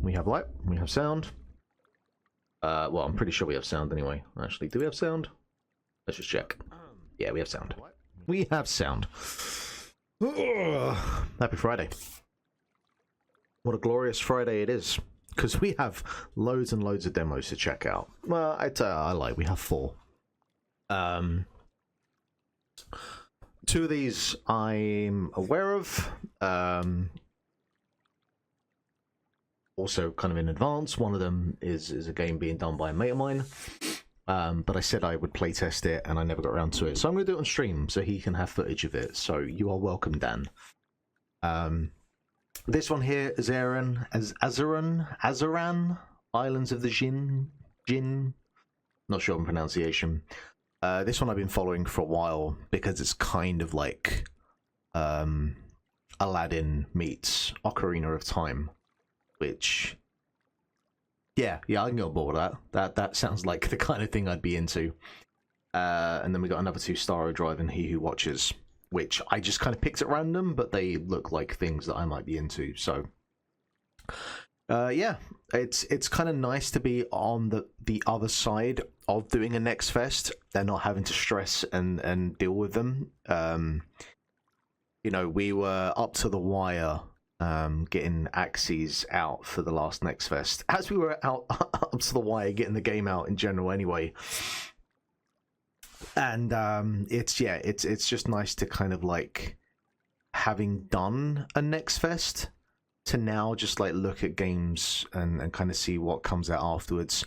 We have light, we have sound. Well, I'm pretty sure we have sound anyway. Actually, do we have sound? Let's just check. Yeah, we have sound. We have sound. Happy Friday. What a glorious Friday it is. Because we have loads and loads of demos to check out. Well, I lie, we have 4. 2 of these I'm aware of. Also kind of in advance. One of them is a game being done by a mate of mine. But I said I would playtest it and I never got around to it. So I'm going to do it on stream so he can have footage of it. So you are welcome, Dan. This one here is Azaran, Islands of the Jinn. Not sure on pronunciation. This one I've been following for a while because it's kind of like Aladdin meets Ocarina of Time, which yeah, I can go on board with that. That sounds like the kind of thing I'd be into. And then we got another 2, Star Overdrive and He Who Watches, which I just kind of picked at random, but they look like things that I might be into. So yeah, it's kind of nice to be on the other side of doing a Next Fest. They're not having to stress and deal with them. You know, we were up to the wire getting Axyz out for the last Next Fest, as we were out up to the wire getting the game out in general anyway. And it's just nice to kind of like, having done a Next Fest, to now just like look at games and kind of see what comes out afterwards.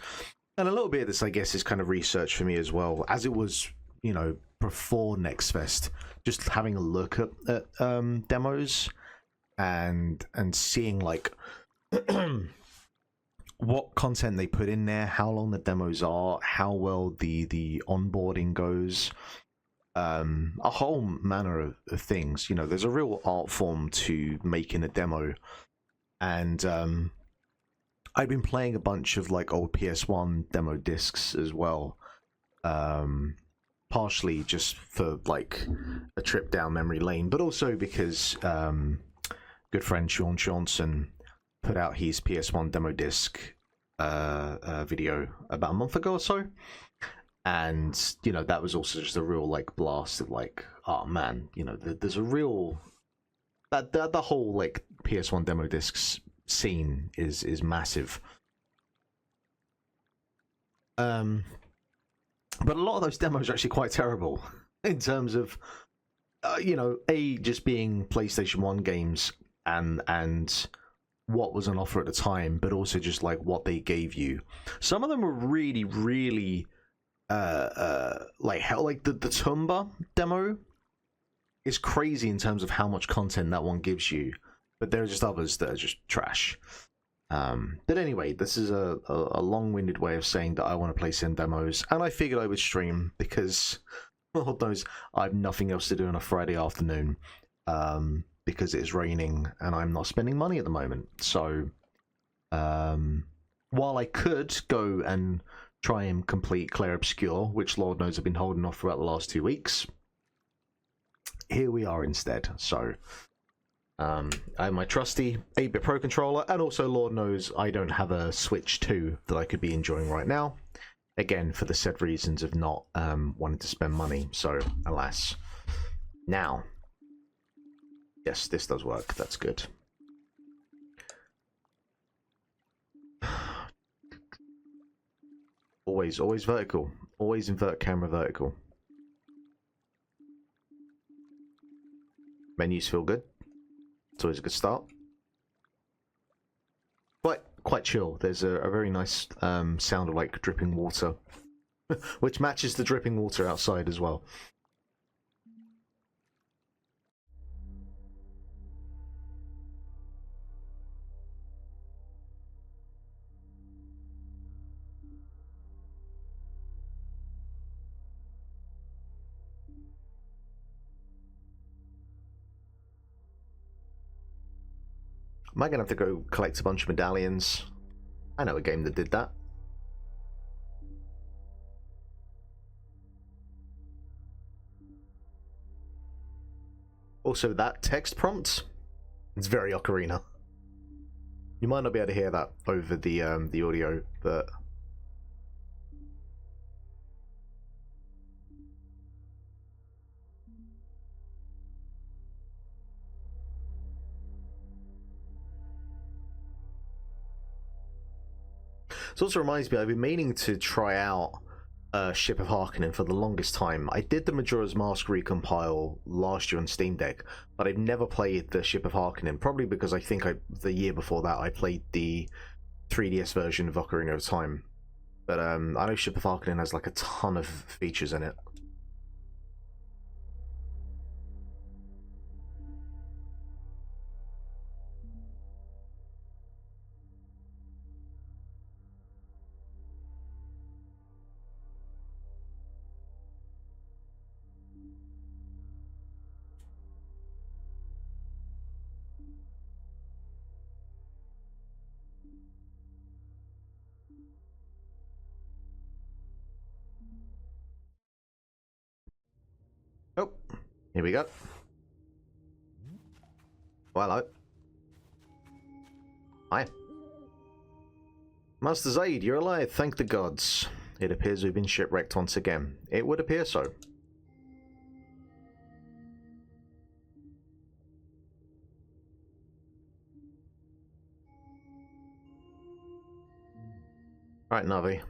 And a little bit of this, I guess, is kind of research for me as well, as it was, you know, before Next Fest, just having a look at demos and seeing like what content they put in there, how long the demos are, how well the onboarding goes, a whole manner of things. You know, there's a real art form to making a demo. And I've been playing a bunch of like old PS1 demo discs as well, partially just for like a trip down memory lane, but also because good friend Sean Johnson put out his PS1 demo disc video about a month ago or so, and you know, that was also just a real like blast of like, oh man, you know, there's a real that the whole like PS1 demo discs scene is massive. But a lot of those demos are actually quite terrible in terms of you know, just being PlayStation 1 games and what was on offer at the time, but also just like what they gave you. Some of them were really like hell. Like the Tumba demo is crazy in terms of how much content that one gives you, but there are just others that are just trash. But anyway, this is a long-winded way of saying that I want to play some demos, and I figured I would stream because Lord knows I have nothing else to do on a Friday afternoon, because it is raining and I'm not spending money at the moment. So while I could go and try and complete Clair Obscure, which Lord knows I've been holding off throughout the last 2 weeks, here we are instead. So I have my trusty 8-bit Pro controller, and also Lord knows I don't have a Switch 2 that I could be enjoying right now. Again, for the said reasons of not wanting to spend money. So, alas. Now, yes, this does work. That's good. Always vertical. Always invert camera vertical. Menus feel good. It's always a good start. But quite chill. There's a very nice sound of like dripping water, which matches the dripping water outside as well. Am I gonna have to go collect a bunch of medallions? I know a game that did that. Also, that text prompt, it's very Ocarina. You might not be able to hear that over the audio, but this also reminds me, I've been meaning to try out Ship of Harkonnen for the longest time. I did the Majora's Mask recompile last year on Steam Deck, but I've never played the Ship of Harkonnen, probably because I think the year before that I played the 3DS version of Ocarina of Time. But I know Ship of Harkonnen has like a ton of features in it. Oh, here we go. Well, hello. Hi. Master Zaid, you're alive, thank the gods. It appears we've been shipwrecked once again. It would appear so. Right, Navi.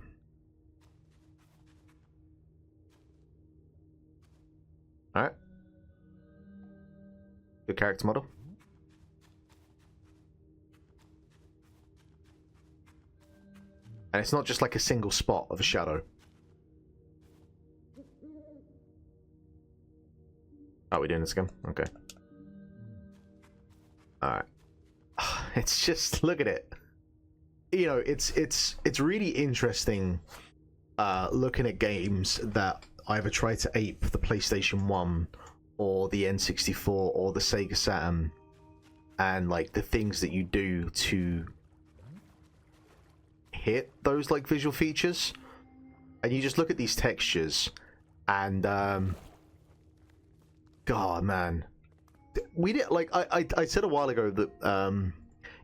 Alright. Good character model. And it's not just like a single spot of a shadow. Oh, we're doing this again? Okay. Alright. It's just, look at it. You know, it's really interesting looking at games that either try to ape the PlayStation 1 or the N64 or the Sega Saturn, and like the things that you do to hit those like visual features. And you just look at these textures and God, man, we did, like I said a while ago that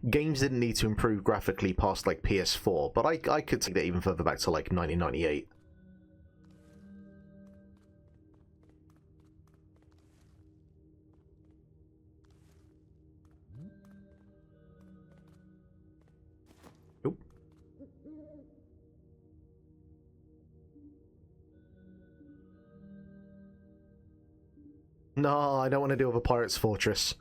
games didn't need to improve graphically past like PS4, but I could take that even further back to like 1998. No, I don't want to deal with a pirate's fortress.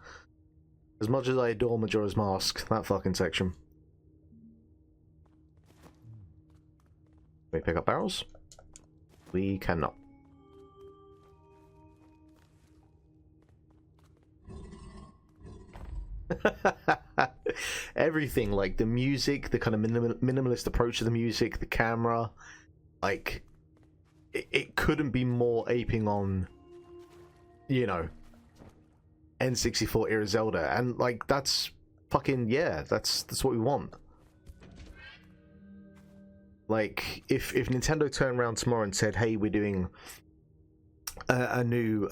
As much as I adore Majora's Mask, that fucking section. Can we pick up barrels? We cannot. Everything, like the music, the kind of minimalist approach to the music, the camera, like it couldn't be more aping on, you know, N64 era Zelda, and like that's fucking, yeah, that's what we want. Like if Nintendo turned around tomorrow and said, hey, we're doing a new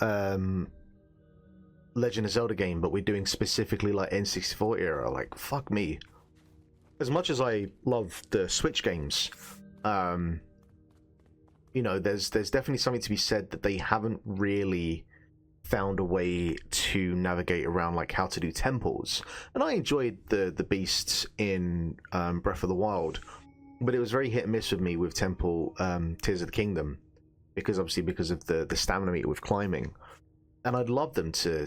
Legend of Zelda game, but we're doing specifically like N64 era, like fuck me. As much as I love the Switch games, you know, there's definitely something to be said that they haven't really found a way to navigate around like how to do temples. And I enjoyed the beasts in Breath of the Wild, but it was very hit and miss with me with Temple Tears of the Kingdom, because obviously because of the stamina meter with climbing. And I'd love them to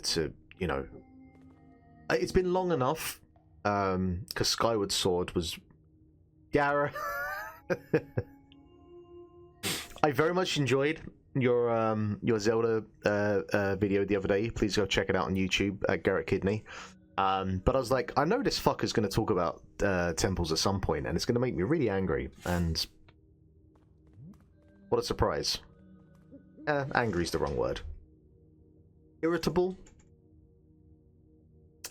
you know, it's been long enough, because Skyward Sword was Gara. I very much enjoyed your Zelda video the other day. Please go check it out on YouTube at Garrett Kidney. But I was like, I know this fucker's going to talk about temples at some point, and it's going to make me really angry. And what a surprise! Angry's the wrong word. Irritable.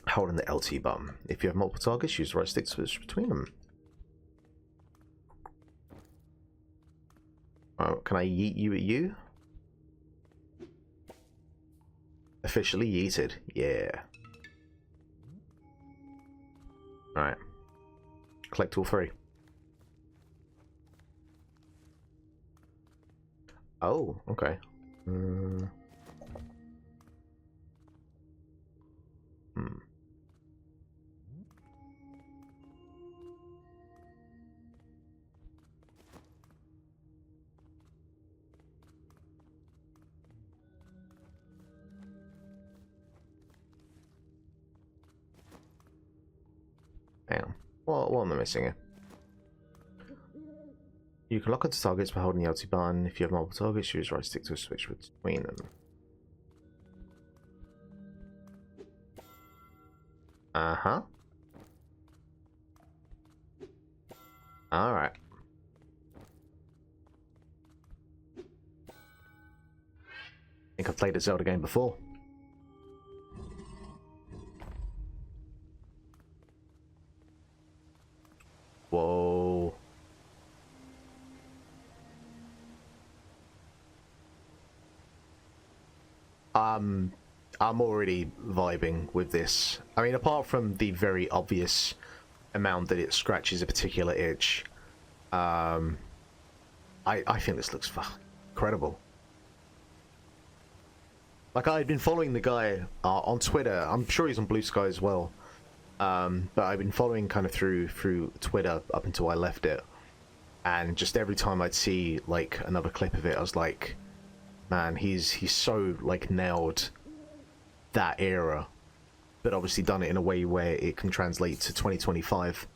Holding the LT button. If you have multiple targets, use the right stick to switch between them. Oh, can I yeet you at you? Officially yeeted. Yeah. Alright. collect all three. Oh, okay. Hmm. Hang on. What am I missing here? You can lock onto targets by holding the LT button. If you have multiple targets, use right stick to switch between them. Uh-huh. Alright. I think I've played a Zelda game before. Whoa. I'm already vibing with this. I mean, apart from the very obvious amount that it scratches a particular itch, I think this looks incredible. Like, I had been following the guy on Twitter. I'm sure he's on Blue Sky as well. But I've been following kind of through Twitter up until I left it, and just every time I'd see like another clip of it, I was like, man, he's so like nailed that era, but obviously done it in a way where it can translate to 2025.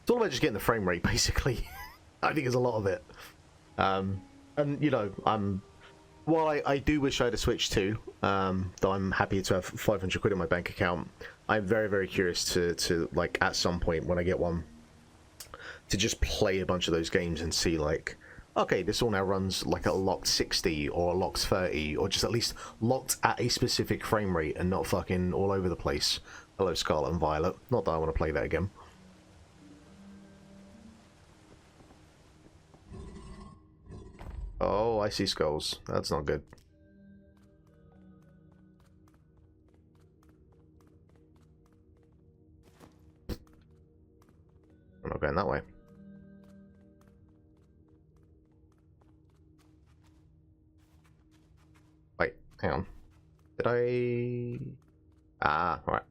It's all about just getting the frame rate, basically. I think there's a lot of it. And you know, while I do wish I had a Switch too, though I'm happy to have 500 quid in my bank account, I'm very, very curious to like, at some point when I get one, to just play a bunch of those games and see, like, okay, this all now runs like a locked 60 or a locked 30, or just at least locked at a specific frame rate and not fucking all over the place. Hello, Scarlet and Violet. Not that I want to play that again. Oh, I see skulls. That's not good. I'm not going that way. Wait, hang on. Did I... Ah, right.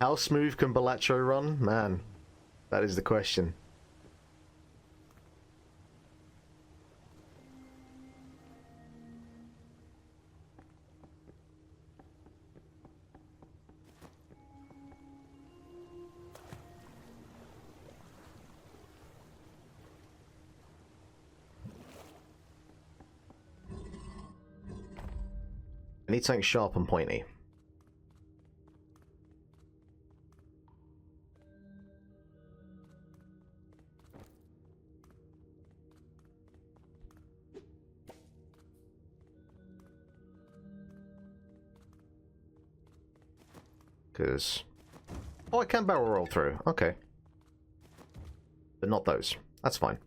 How smooth can Balatro run? Man, that is the question. I need something sharp and pointy. Because... Oh, I can barrel roll through. Okay. But not those. That's fine.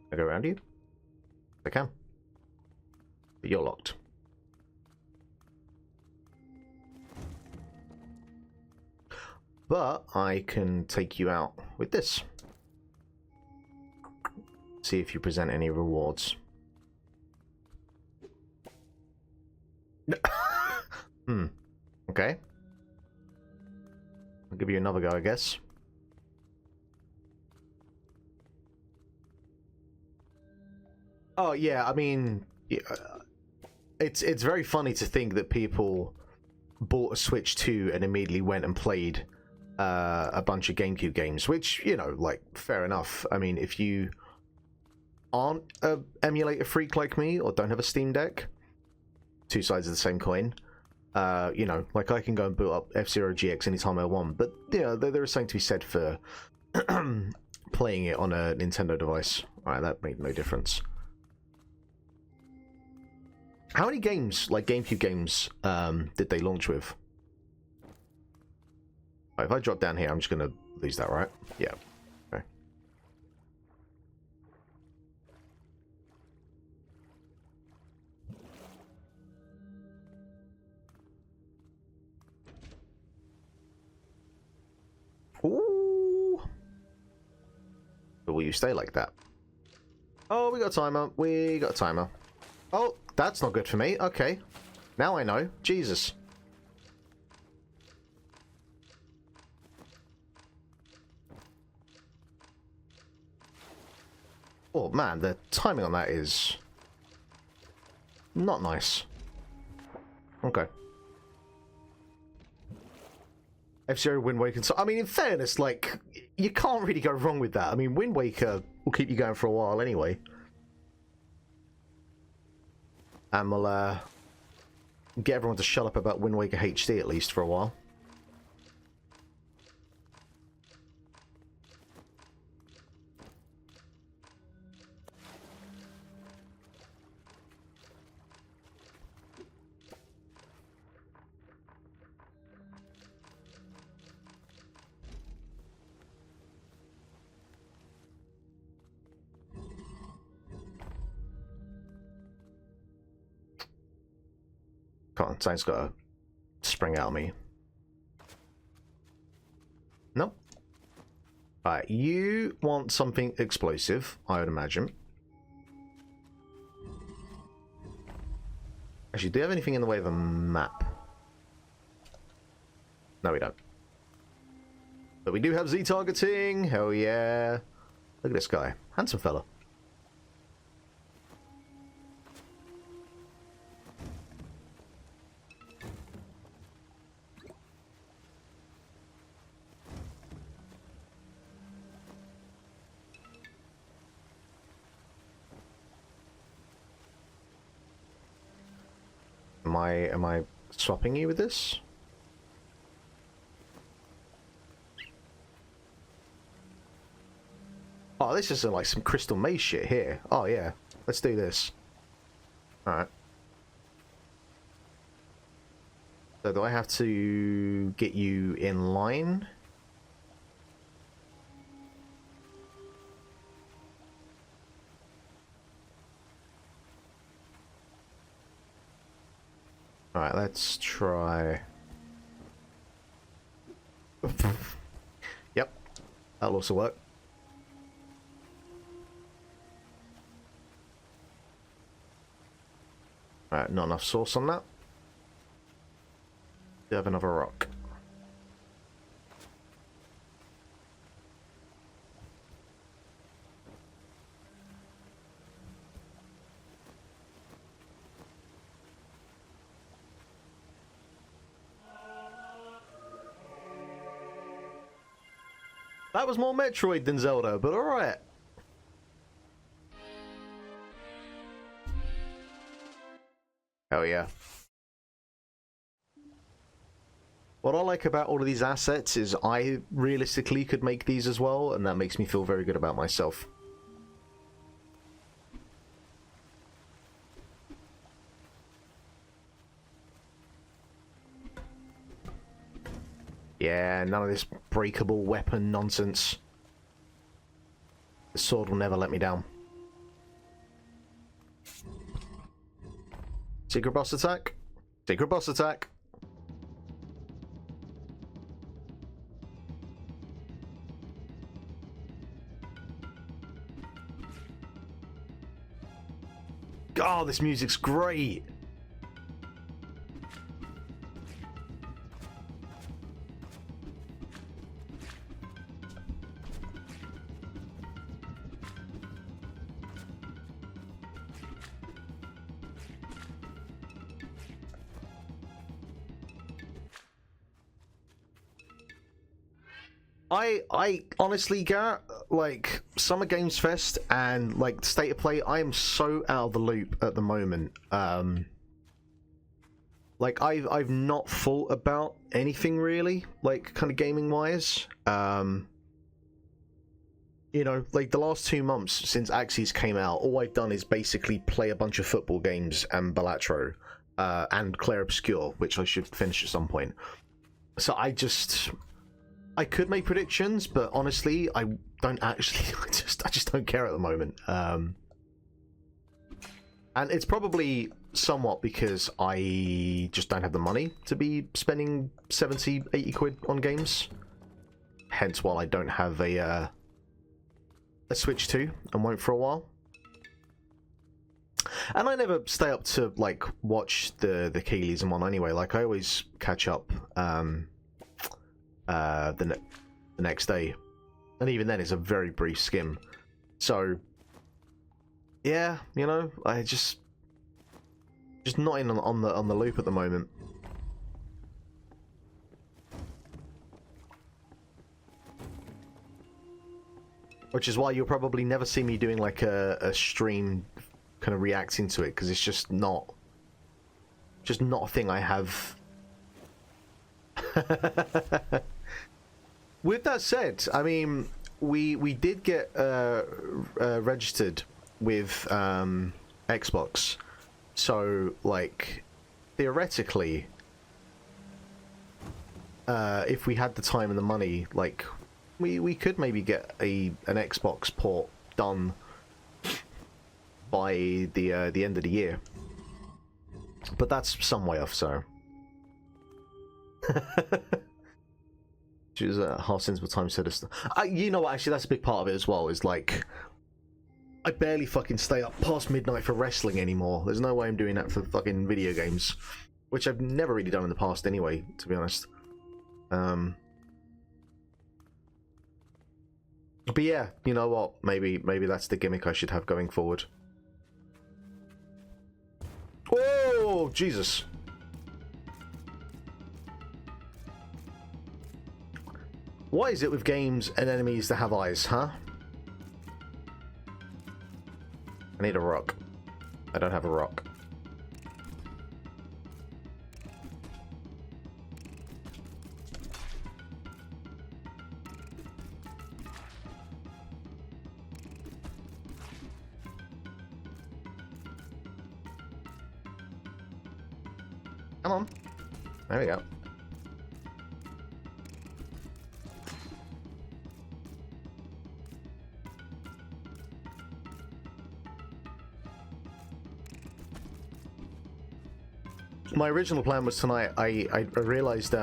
I go around you? I can. But you're locked. But I can take you out with this. See if you present any rewards. Okay. I'll give you another go, I guess. Oh yeah, I mean, yeah, it's very funny to think that people bought a Switch 2 and immediately went and played a bunch of GameCube games, which, you know, like, fair enough. I mean, if you aren't a emulator freak like me or don't have a Steam Deck, two sides of the same coin, you know, like, I can go and boot up F-Zero GX anytime I want, but, you know, there is something to be said for playing it on a Nintendo device. Alright, that made no difference. How many games, like GameCube games, did they launch with? Right, if I drop down here, I'm just gonna lose that, right? Yeah. Okay. will you stay like that? Oh, we got a timer. We got a timer. Oh, that's not good for me. Okay. Now I know. Jesus. Oh, man, the timing on that is not nice. Okay. F-Zero, Wind Waker. So, I mean, in fairness, like, you can't really go wrong with that. I mean, Wind Waker will keep you going for a while anyway. And we'll, get everyone to shut up about Wind Waker HD at least for a while. Come on, something's got to spring out of me. Nope. Alright, you want something explosive, I would imagine. Actually, do you have anything in the way of a map? No, we don't. But we do have Z targeting. Hell yeah. Look at this guy. Handsome fella. Am I swapping you with this? Oh, this is like some crystal maze shit here. Oh yeah, let's do this. Alright. So do I have to get you in line? Alright, let's try... Yep, that'll also work. Alright, not enough sauce on that. Do have another rock. That was more Metroid than Zelda, but alright. Hell yeah. What I like about all of these assets is I realistically could make these as well, and that makes me feel very good about myself. Yeah, none of this breakable weapon nonsense. The sword will never let me down. Secret boss attack. Secret boss attack. Oh, this music's great. I honestly, Garrett, like, Summer Games Fest and, like, State of Play, I am so out of the loop at the moment. Like, I've not thought about anything, really, like, kind of gaming-wise. You know, like, the last 2 months since Axyz came out, all I've done is basically play a bunch of football games and Balatro, and Claire Obscure, which I should finish at some point. So I could make predictions, but honestly, I don't actually. I just don't care at the moment. And it's probably somewhat because I just don't have the money to be spending 70, 80 quid on games. Hence, why I don't have a a Switch 2 and won't for a while. And I never stay up to like watch the Keeleys and one anyway. Like I always catch up the next day, and even then it's a very brief skim. So yeah, you know, I just not in on the loop at the moment. Which is why you'll probably never see me doing like a stream kind of reacting to it, because it's just not a thing I have. With that said, I mean, we did get registered with Xbox, so like theoretically, if we had the time and the money, like we could maybe get an Xbox port done by the end of the year, but that's some way off. So, which is half sensible time set of you know what? Actually, that's a big part of it as well. Is like I barely fucking stay up past midnight for wrestling anymore. There's no way I'm doing that for fucking video games, which I've never really done in the past anyway, to be honest. But yeah, you know what? Maybe that's the gimmick I should have going forward. Oh, Jesus. What is it with games and enemies that have eyes, huh? I need a rock. I don't have a rock. Come on. There we go. My original plan was tonight, I realized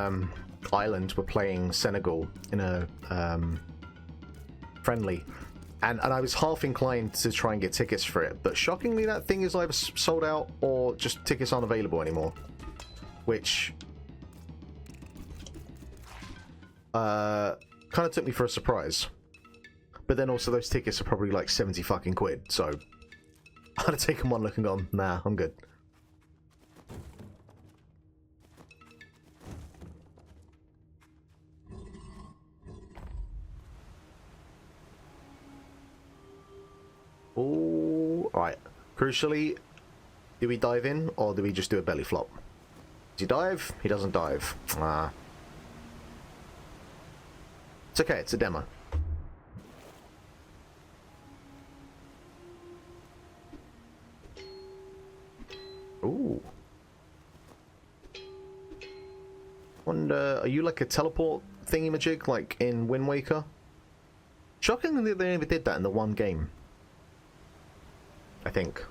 Ireland were playing Senegal in a friendly, and I was half inclined to try and get tickets for it, but shockingly that thing is either sold out or just tickets aren't available anymore, which kind of took me for a surprise. But then also those tickets are probably like 70 fucking quid, so I'd have taken one look and gone, nah, I'm good. Oh, alright. Crucially, do we dive in or do we just do a belly flop? Does he dive? He doesn't dive. Ah. It's okay, it's a demo. Ooh. Wonder, are you like a teleport thingy-majig like in Wind Waker? Shockingly, they never did that in the one game, I think.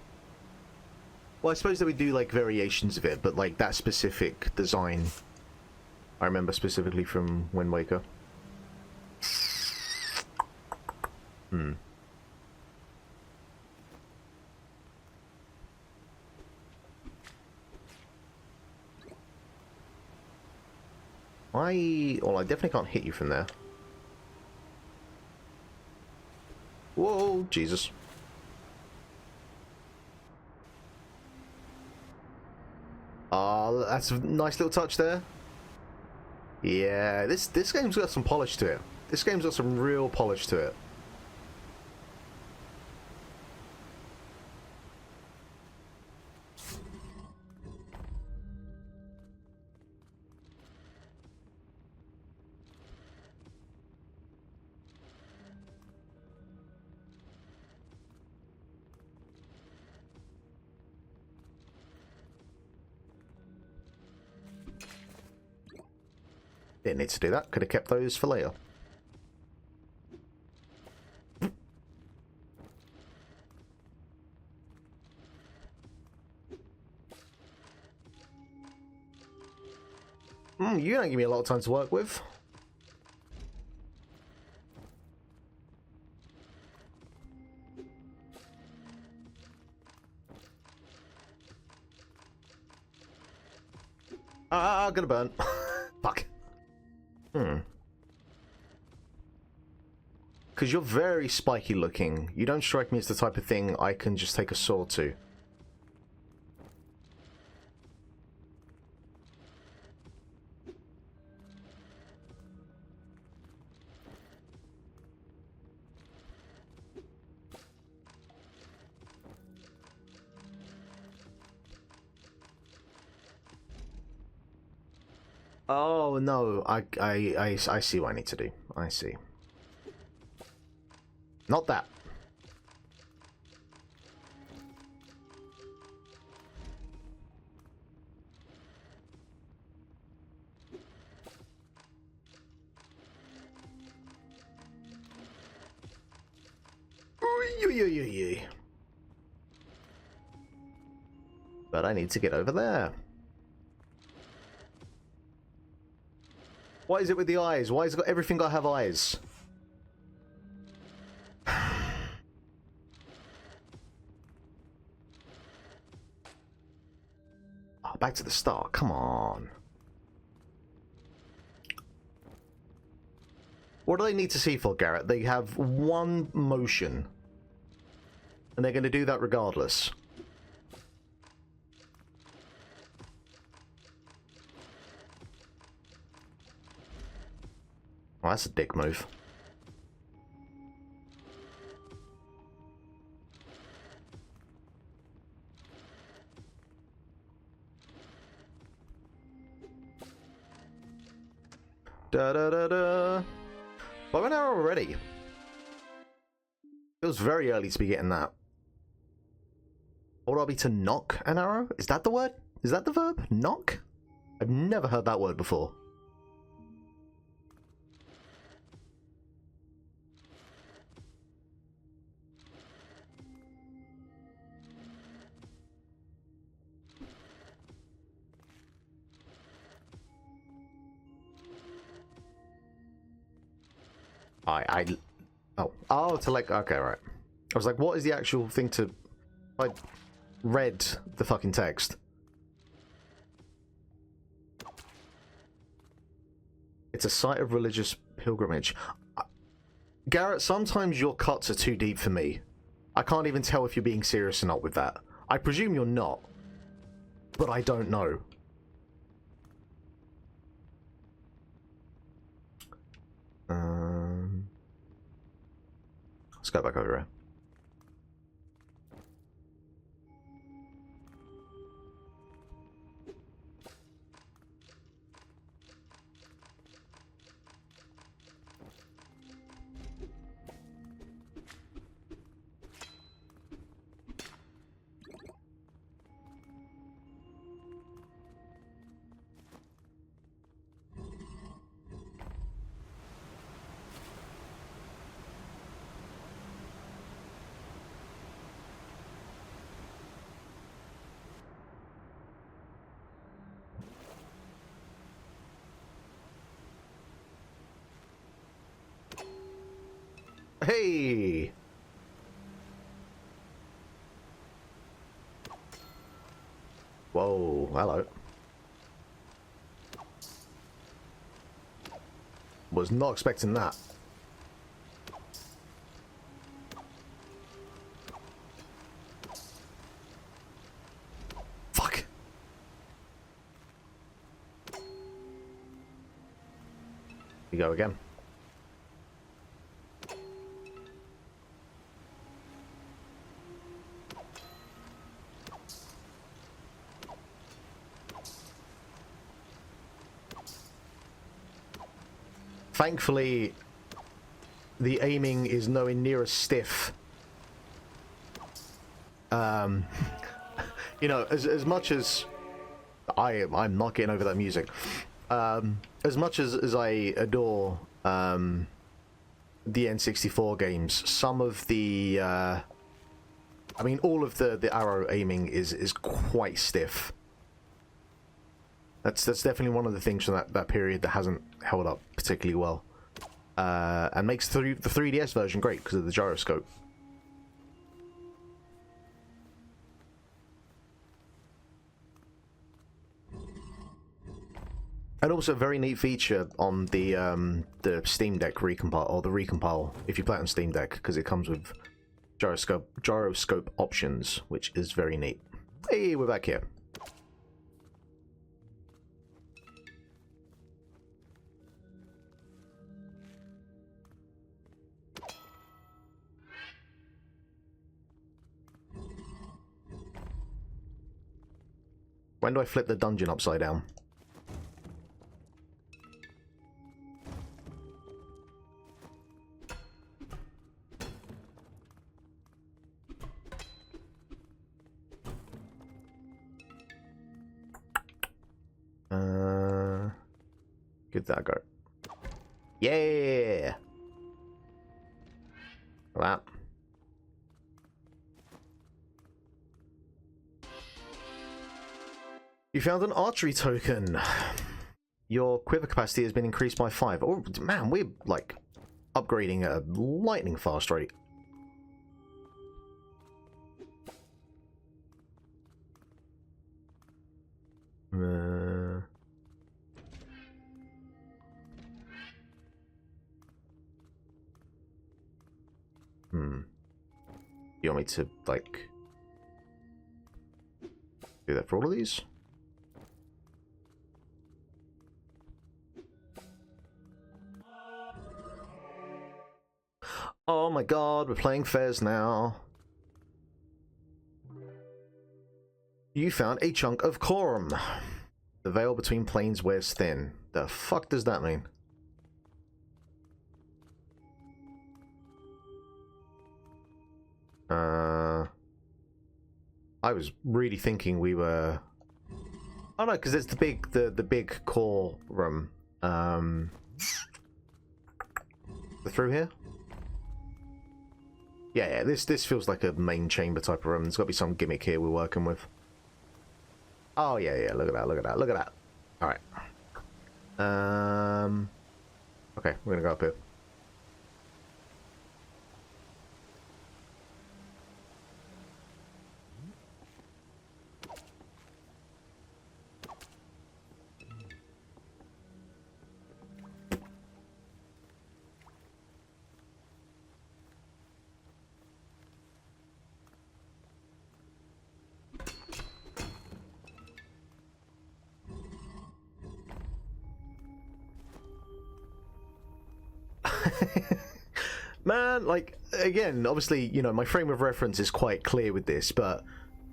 Well, I suppose that we do like variations of it, but like that specific design, I remember specifically from Wind Waker. Hmm. Well, I definitely can't hit you from there. Whoa, Jesus. That's a nice little touch there. Yeah, this game's got some polish to it. This game's got some real polish to it. Didn't need to do that. Could have kept those for later. You don't give me a lot of time to work with. Ah, gonna burn. Fuck. Because you're very spiky looking. You don't strike me as the type of thing I can just take a sword to. Oh no, I see what I need to do. I see. Not that. But I need to get over there. What is it with the eyes? Why has it got everything got to have eyes? Oh, back to the start. Come on. What do they need to see for, Garrett? They have one motion. And they're going to do that regardless. Well, that's a dick move. Da-da-da-da. Bow and arrow already. It was very early to be getting that. What would I be to knock an arrow? Is that the word? Is that the verb? Knock? I've never heard that word before. Oh, to like, okay, right. I was like, what is the actual thing to, I read the fucking text. It's a site of religious pilgrimage. Garrett, sometimes your cuts are too deep for me. I can't even tell if you're being serious or not with that. I presume you're not, but I don't know. Let's go back over here. Hey! Whoa, hello. Was not expecting that. Fuck! We go again. Thankfully, the aiming is nowhere near as stiff. You know, as much as I'm not getting over that music. As much as I adore the N64 games, some of the I mean, all of the arrow aiming is quite stiff. That's definitely one of the things from that period that hasn't held up particularly well, and makes the 3DS version great because of the gyroscope. And also a very neat feature on the Steam Deck recompile, or the recompile, if you play it on Steam Deck, because it comes with gyroscope options, which is very neat. Hey, we're back here. When do I flip the dungeon upside down? Give that a go. Yeah! Wow. You found an archery token. Your quiver capacity has been increased by 5. Oh, man, we're, like, upgrading at a lightning fast rate. You want me to, like, do that for all of these? Oh my god, we're playing Fez now. You found a chunk of quorum. The veil between planes wears thin. The fuck does that mean? I was really thinking we were... Oh no, because it's the big core room. Through here? Yeah, this feels like a main chamber type of room. There's got to be some gimmick here we're working with. Oh yeah, look at that. Alright. Okay, we're gonna go up here. Man, like, again, obviously, you know, my frame of reference is quite clear with this, but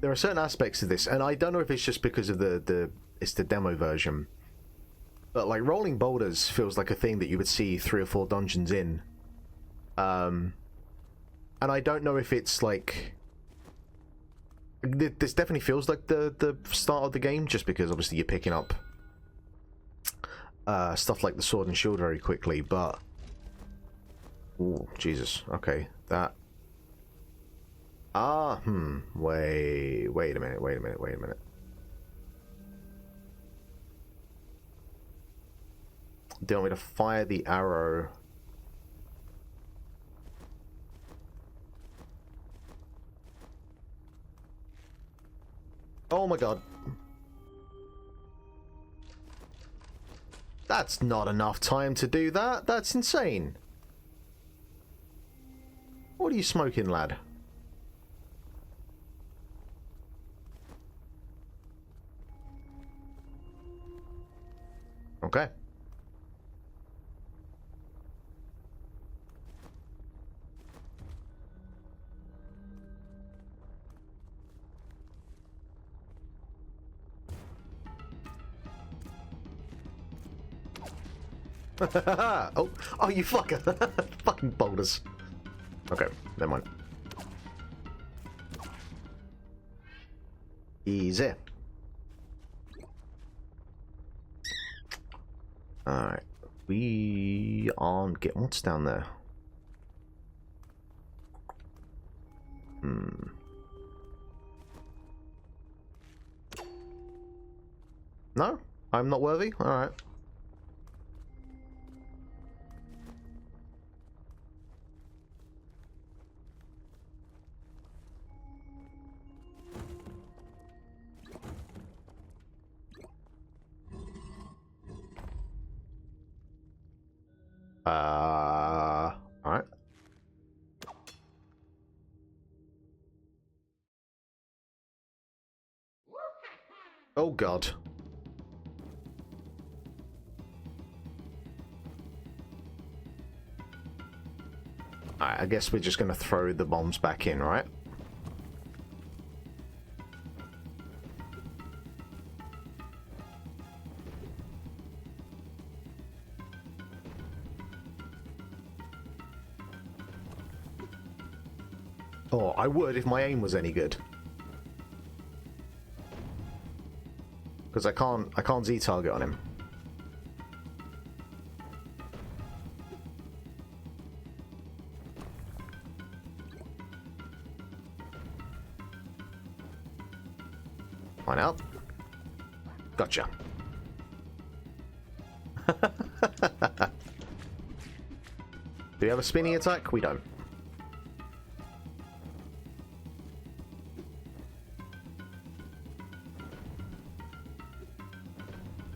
there are certain aspects of this, and I don't know if it's just because of it's the demo version, but like rolling boulders feels like a thing that you would see 3 or 4 dungeons in. And I don't know if it's like... This definitely feels like the start of the game, just because obviously you're picking up stuff like the sword and shield very quickly, but... Ooh, Jesus. Okay, that... Wait a minute. Do you want me to fire the arrow? Oh my god. That's not enough time to do that. That's insane. What are you smoking, lad? Okay. oh, you fucker. Fucking boulders. Okay, never mind. Easy. Alright. We aren't getting... What's down there? No? I'm not worthy? Alright. Alright. Oh god. Alright, I guess we're just gonna throw the bombs back in, right? Oh, I would if my aim was any good. Because I can't Z-target on him. Find out. Gotcha. Do we have a spinning attack? We don't.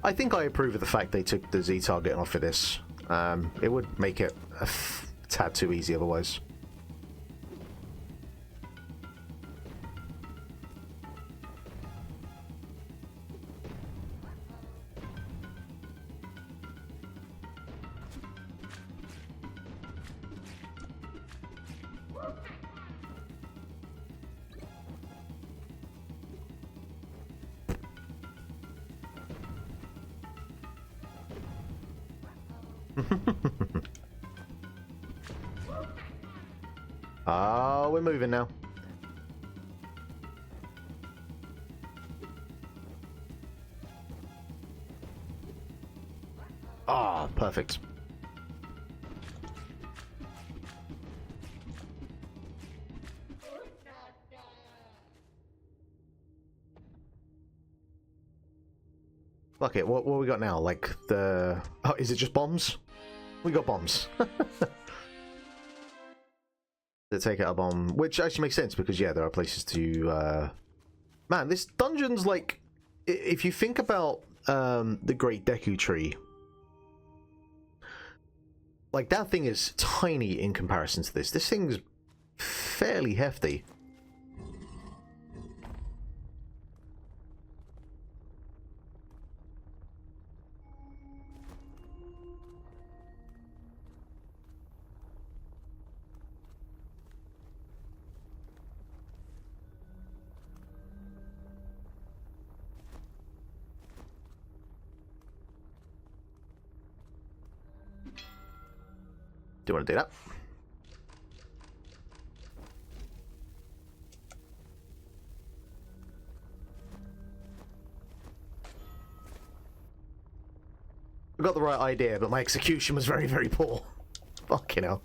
I think I approve of the fact they took the Z targeting off for this. It would make it a tad too easy otherwise. Oh, we're moving now. Ah, perfect. Fuck it, what we got now? Like the... Oh, is it just bombs? We got bombs. To take out a bomb, which actually makes sense because, yeah, there are places to... Man, this dungeon's like... If you think about the Great Deku Tree, like, that thing is tiny in comparison to this. This thing's fairly hefty. Do you want to do that? I got the right idea, but my execution was very, very poor. Fucking hell.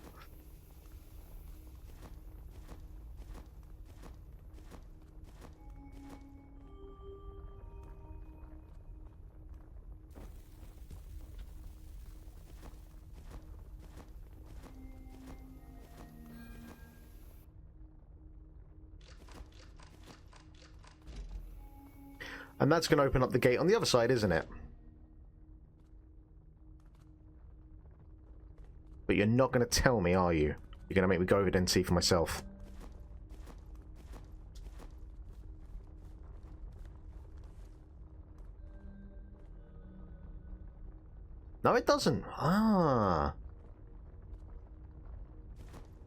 And that's going to open up the gate on the other side, isn't it? But you're not going to tell me, are you? You're going to make me go over there and see for myself. No, it doesn't. Ah.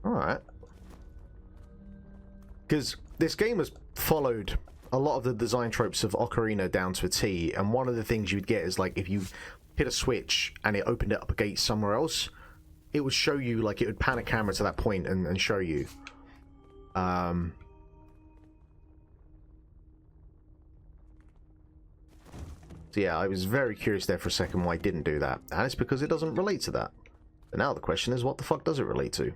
Alright. Because this game has followed a lot of the design tropes of Ocarina down to a T, and one of the things you'd get is, like, if you hit a switch and it opened it up a gate somewhere else, it would show you, like, it would pan a camera to that point and show you. So yeah, I was very curious there for a second why it didn't do that, and it's because it doesn't relate to that. And now the question is, what the fuck does it relate to?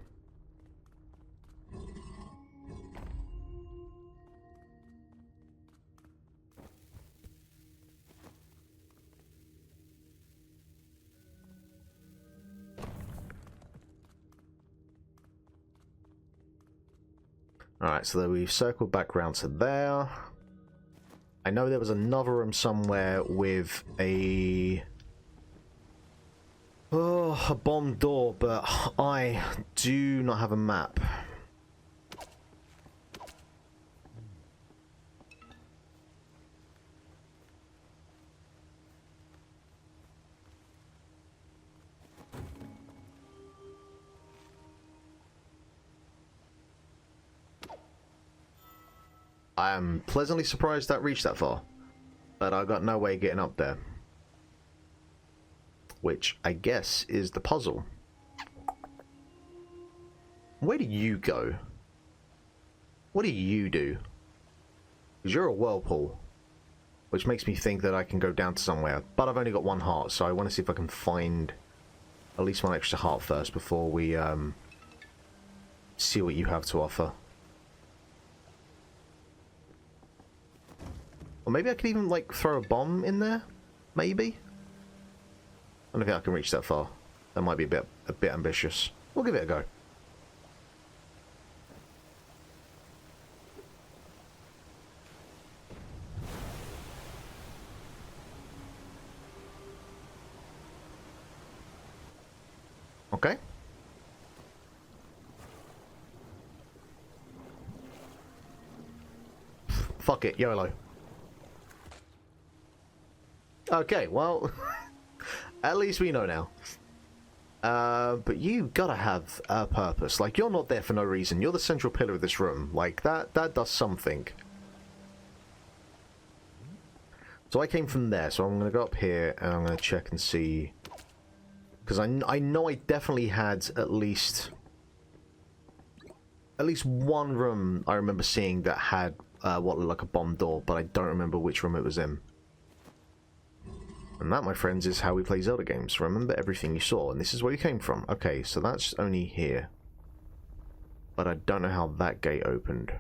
Alright, so we've circled back round to there. I know there was another room somewhere with a... Oh, a bomb door, but I do not have a map. I am pleasantly surprised that reached that far, but I got no way of getting up there. Which I guess is the puzzle. Where do you go? What do you do? Because you're a whirlpool, which makes me think that I can go down to somewhere, but I've only got one heart, so I want to see if I can find at least one extra heart first before we see what you have to offer. Or maybe I could even, like, throw a bomb in there? Maybe? I don't think I can reach that far. That might be a bit ambitious. We'll give it a go. Okay. Fuck it, YOLO. Okay, well, at least we know now. But you gotta have a purpose. Like, you're not there for no reason. You're the central pillar of this room. Like, that does something. So I came from there, so I'm gonna go up here and I'm gonna check and see. Because I know I definitely had at least one room I remember seeing that had what looked like a bomb door, but I don't remember which room it was in. And that, my friends, is how we play Zelda games. Remember everything you saw, and this is where you came from. Okay, so that's only here. But I don't know how that gate opened.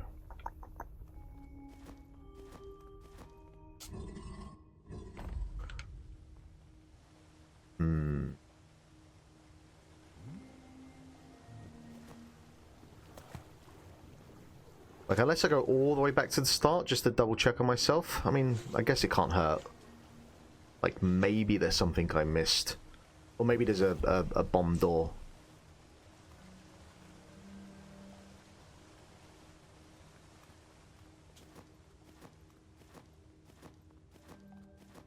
Like, unless I go all the way back to the start just to double check on myself. I mean, I guess it can't hurt. Like, maybe there's something I missed. Or maybe there's a bomb door.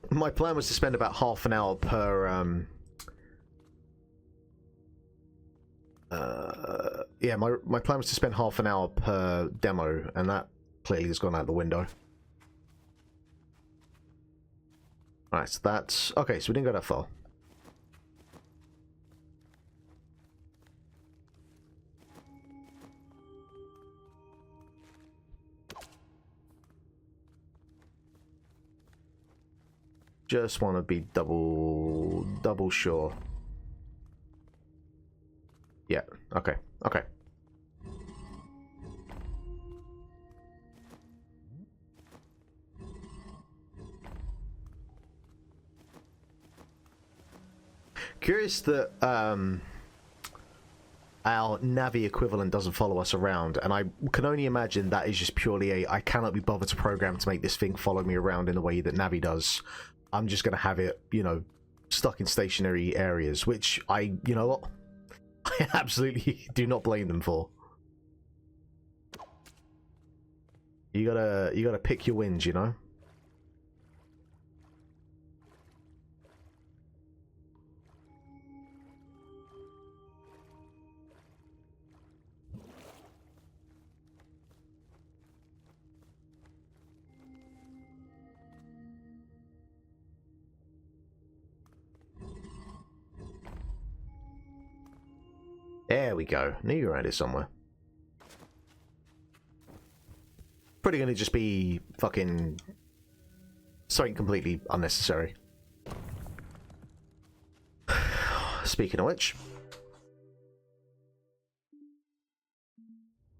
My plan was to spend about half an hour per, yeah, my plan was to spend half an hour per demo, and that clearly has gone out the window. Alright, so that's... Okay, so we didn't go that far. Just want to be double sure. Yeah, okay, okay. Curious that our Navi equivalent doesn't follow us around, and I can only imagine that is just purely I cannot be bothered to program to make this thing follow me around in the way that Navi does. I'm just going to have it, you know, stuck in stationary areas, which you know what? I absolutely do not blame them for. You gotta pick your wins, you know? There we go. Knew you were around here somewhere. Probably gonna just be fucking something completely unnecessary. Speaking of which,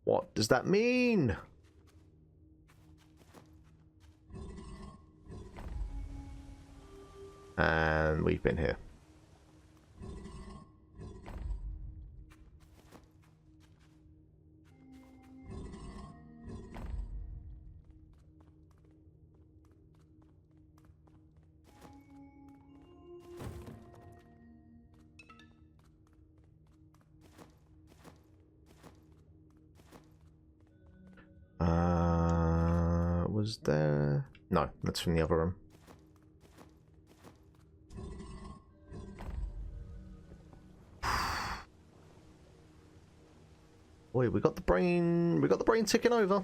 what does that mean? And we've been here. was there? No, that's from the other room. Boy, we got the brain ticking over.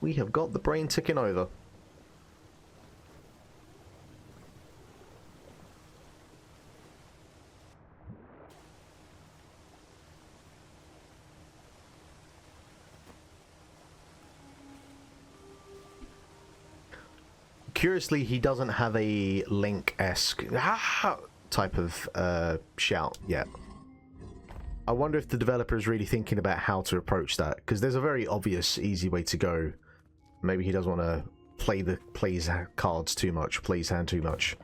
We have got the brain ticking over. Curiously, he doesn't have a Link-esque type of shout yet. I wonder if the developer is really thinking about how to approach that, because there's a very obvious, easy way to go. Maybe he doesn't want to play his cards too much, play his hand too much.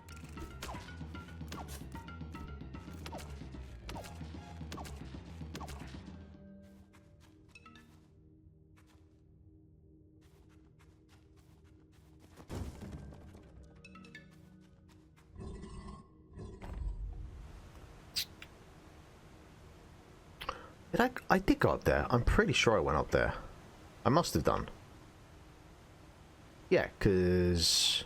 I did go up there. I'm pretty sure I went up there. I must have done. Yeah, because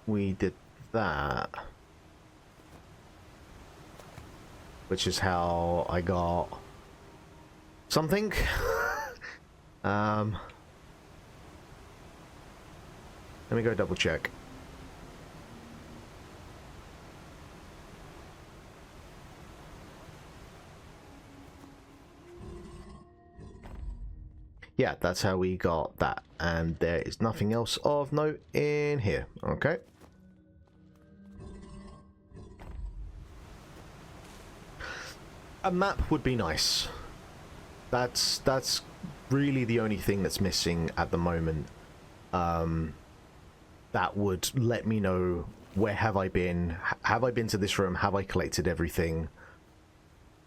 we did that. Which is how I got something. Let me go double check. Yeah, that's how we got that. And there is nothing else of note in here. Okay. A map would be nice. That's really the only thing that's missing at the moment. That would let me know where have I been. Have I been to this room? Have I collected everything?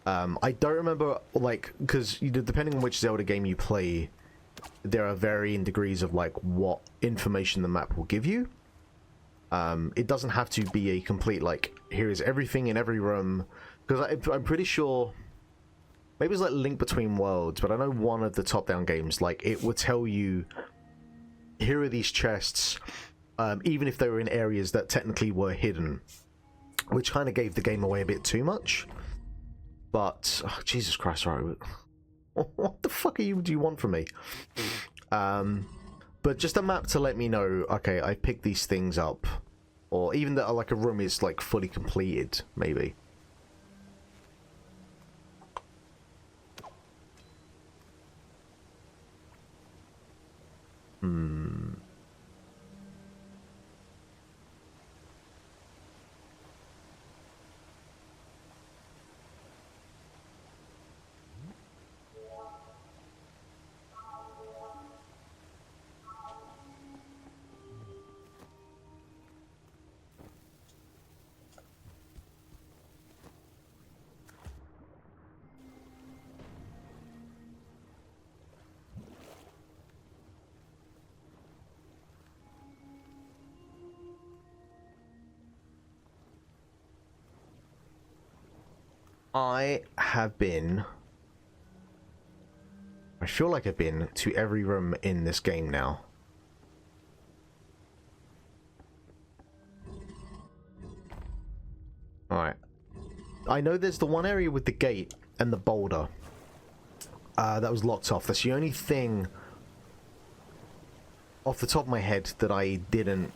I don't remember, like, because depending on which Zelda game you play, there are varying degrees of like what information the map will give you. It doesn't have to be a complete like here is everything in every room, because I'm pretty sure maybe it's like Link Between Worlds, but I know one of the top-down games, like, it would tell you here are these chests, even if they were in areas that technically were hidden, which kind of gave the game away a bit too much. But Jesus Christ, right? What the fuck do you want from me? But just a map to let me know, okay, I picked these things up. Or even that like a room is like fully completed, maybe. I feel like I've been to every room in this game now. Alright. I know there's the one area with the gate and the boulder. That was locked off. That's the only thing off the top of my head that I didn't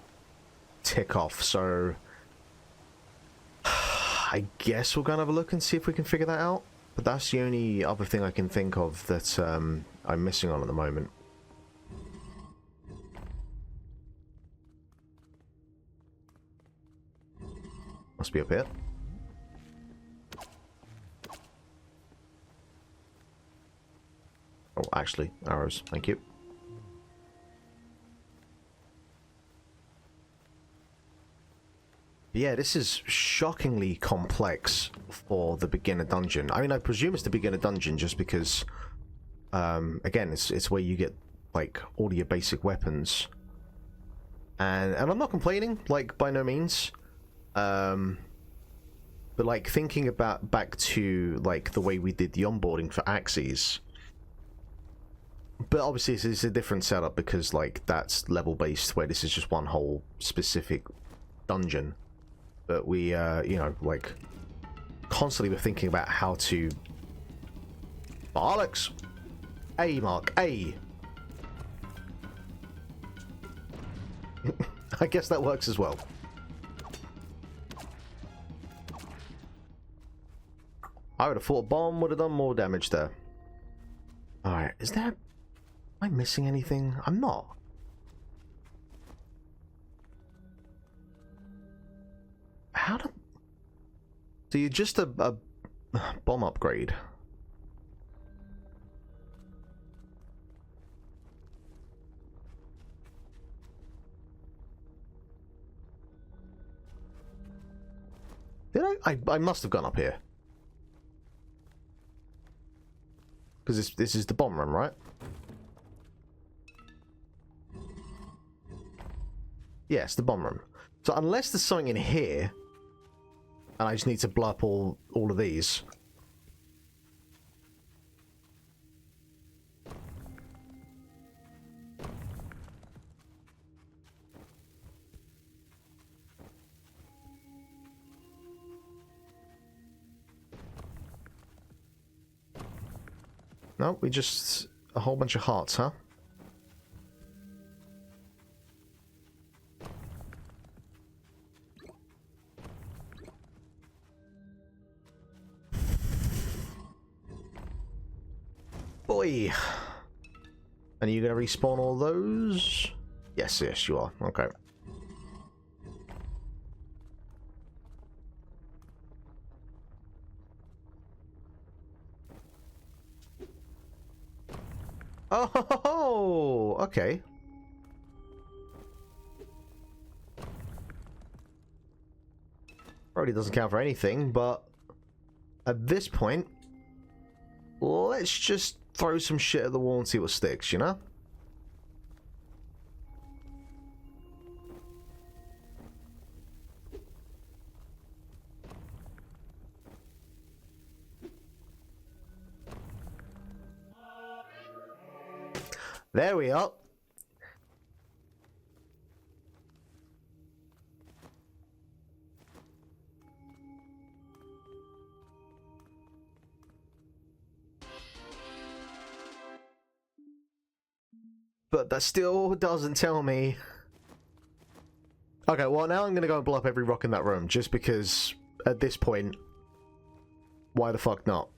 tick off, so I guess we're gonna have a look and see if we can figure that out. But that's the only other thing I can think of that I'm missing on at the moment. Must be up here. Oh, actually, arrows. Thank you. Yeah, this is shockingly complex for the beginner dungeon. I mean, I presume it's the beginner dungeon just because, again, it's where you get, like, all your basic weapons. And I'm not complaining, like, by no means. But, like, thinking about back to, like, the way we did the onboarding for Axyz, But obviously it's a different setup because like that's level based, where this is just one whole specific dungeon. But we you know, like constantly we're thinking about how to bollocks. A Mark, A. I guess that works as well. I would have thought a bomb would have done more damage there. Alright, is there... Am I missing anything? I'm not. How do... So you're just a bomb upgrade. Did I must have gone up here. Because this is the bomb room, right? Yes, the bomb room. So unless there's something in here, and I just need to blow up all of these. No, we just... a whole bunch of hearts, huh? Boy! And are you going to respawn all those? Yes, yes, you are. Okay. Oh, okay. Probably doesn't count for anything, but at this point, let's just throw some shit at the wall and see what sticks, you know? There we are. But that still doesn't tell me. Okay, well now I'm gonna go and blow up every rock in that room, just because at this point, why the fuck not?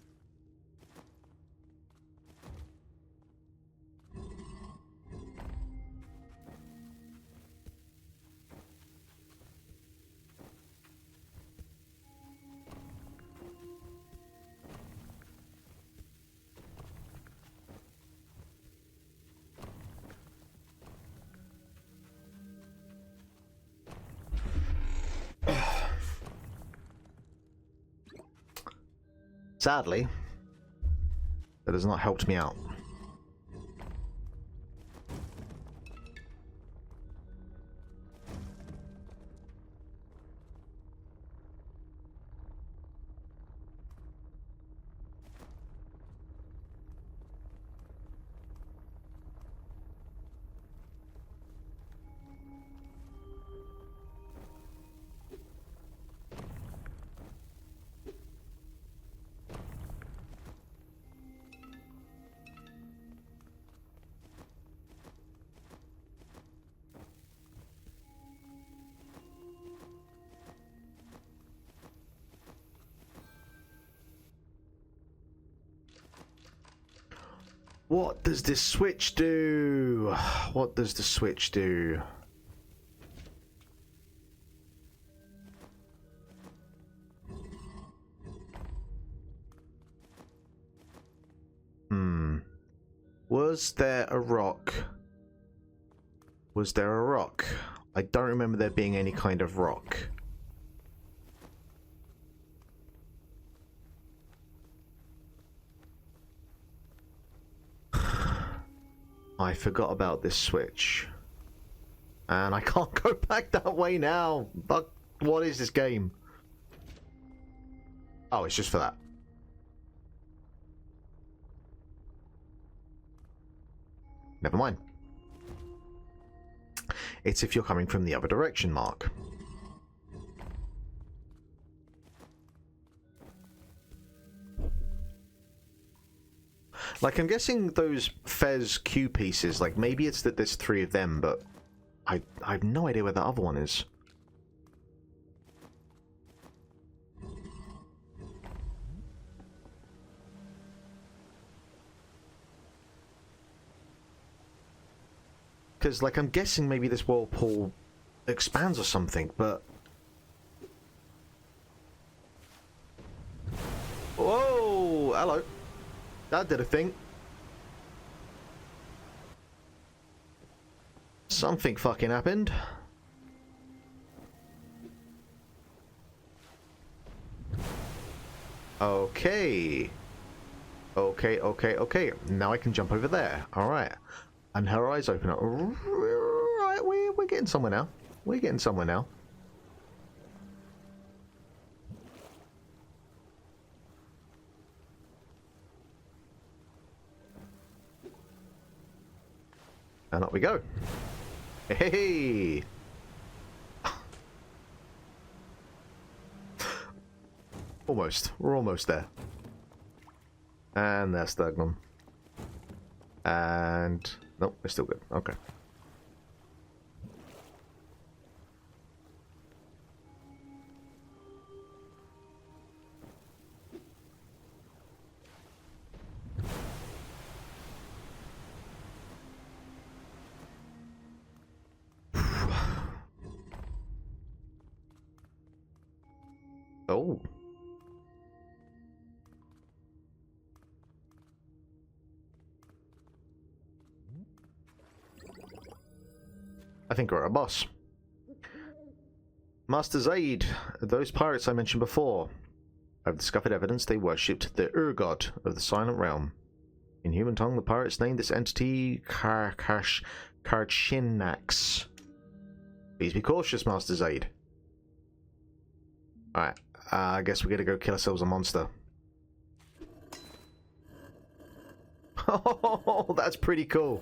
Sadly, that has not helped me out. What does this switch do? What does the switch do? Was there a rock? Was there a rock? I don't remember there being any kind of rock. I forgot about this switch. And I can't go back that way now. But what is this game? Oh, it's just for that. never mind. It's if you're coming from the other direction, Mark. Like, I'm guessing those Fez Q pieces, like, maybe it's that there's 3 of them, but I have no idea where the other one is. Because, like, I'm guessing maybe this whirlpool expands or something, but... Whoa! Hello. That did a thing. Something fucking happened. Okay. Okay. Now I can jump over there. Alright. And her eyes open up. Right, we're getting somewhere now. We're getting somewhere now. And up we go. Hey! Almost. We're almost there. And there's Stagnum. And... Nope, we're still good. Okay. Oh. I think we're a boss. Master Zaid, those pirates I mentioned before. I've discovered evidence they worshipped the Ur-god of the Silent Realm. In human tongue, the pirates named this entity Karchinax. Please be cautious, Master Zaid. Alright, I guess we gotta go kill ourselves a monster. Oh, that's pretty cool.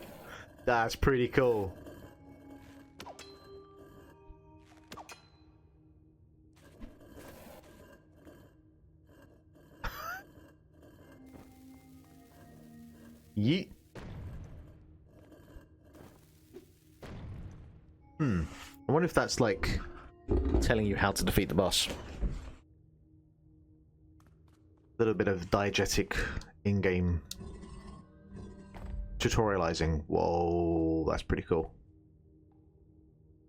That's pretty cool. Yeet. I wonder if that's like telling you how to defeat the boss. A little bit of diegetic in-game tutorializing. Whoa, that's pretty cool.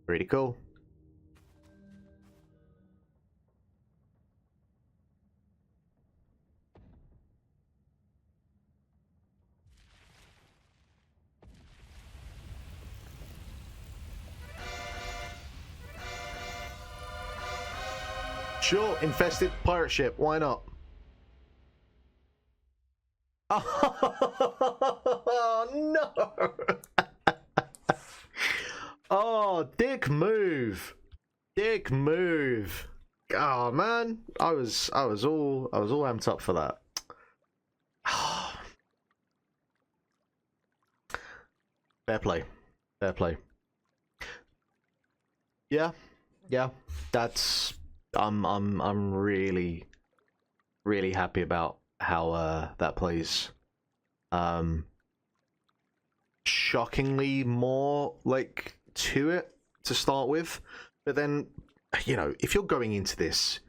Pretty cool. Sure, infested pirate ship, why not? Oh no! Oh, dick move. Dick move. Oh man, I was all amped up for that. Fair play. Fair play. Yeah. That's I'm really happy about how that plays. Shockingly more like to it to start with, but then, you know, if you're going into this,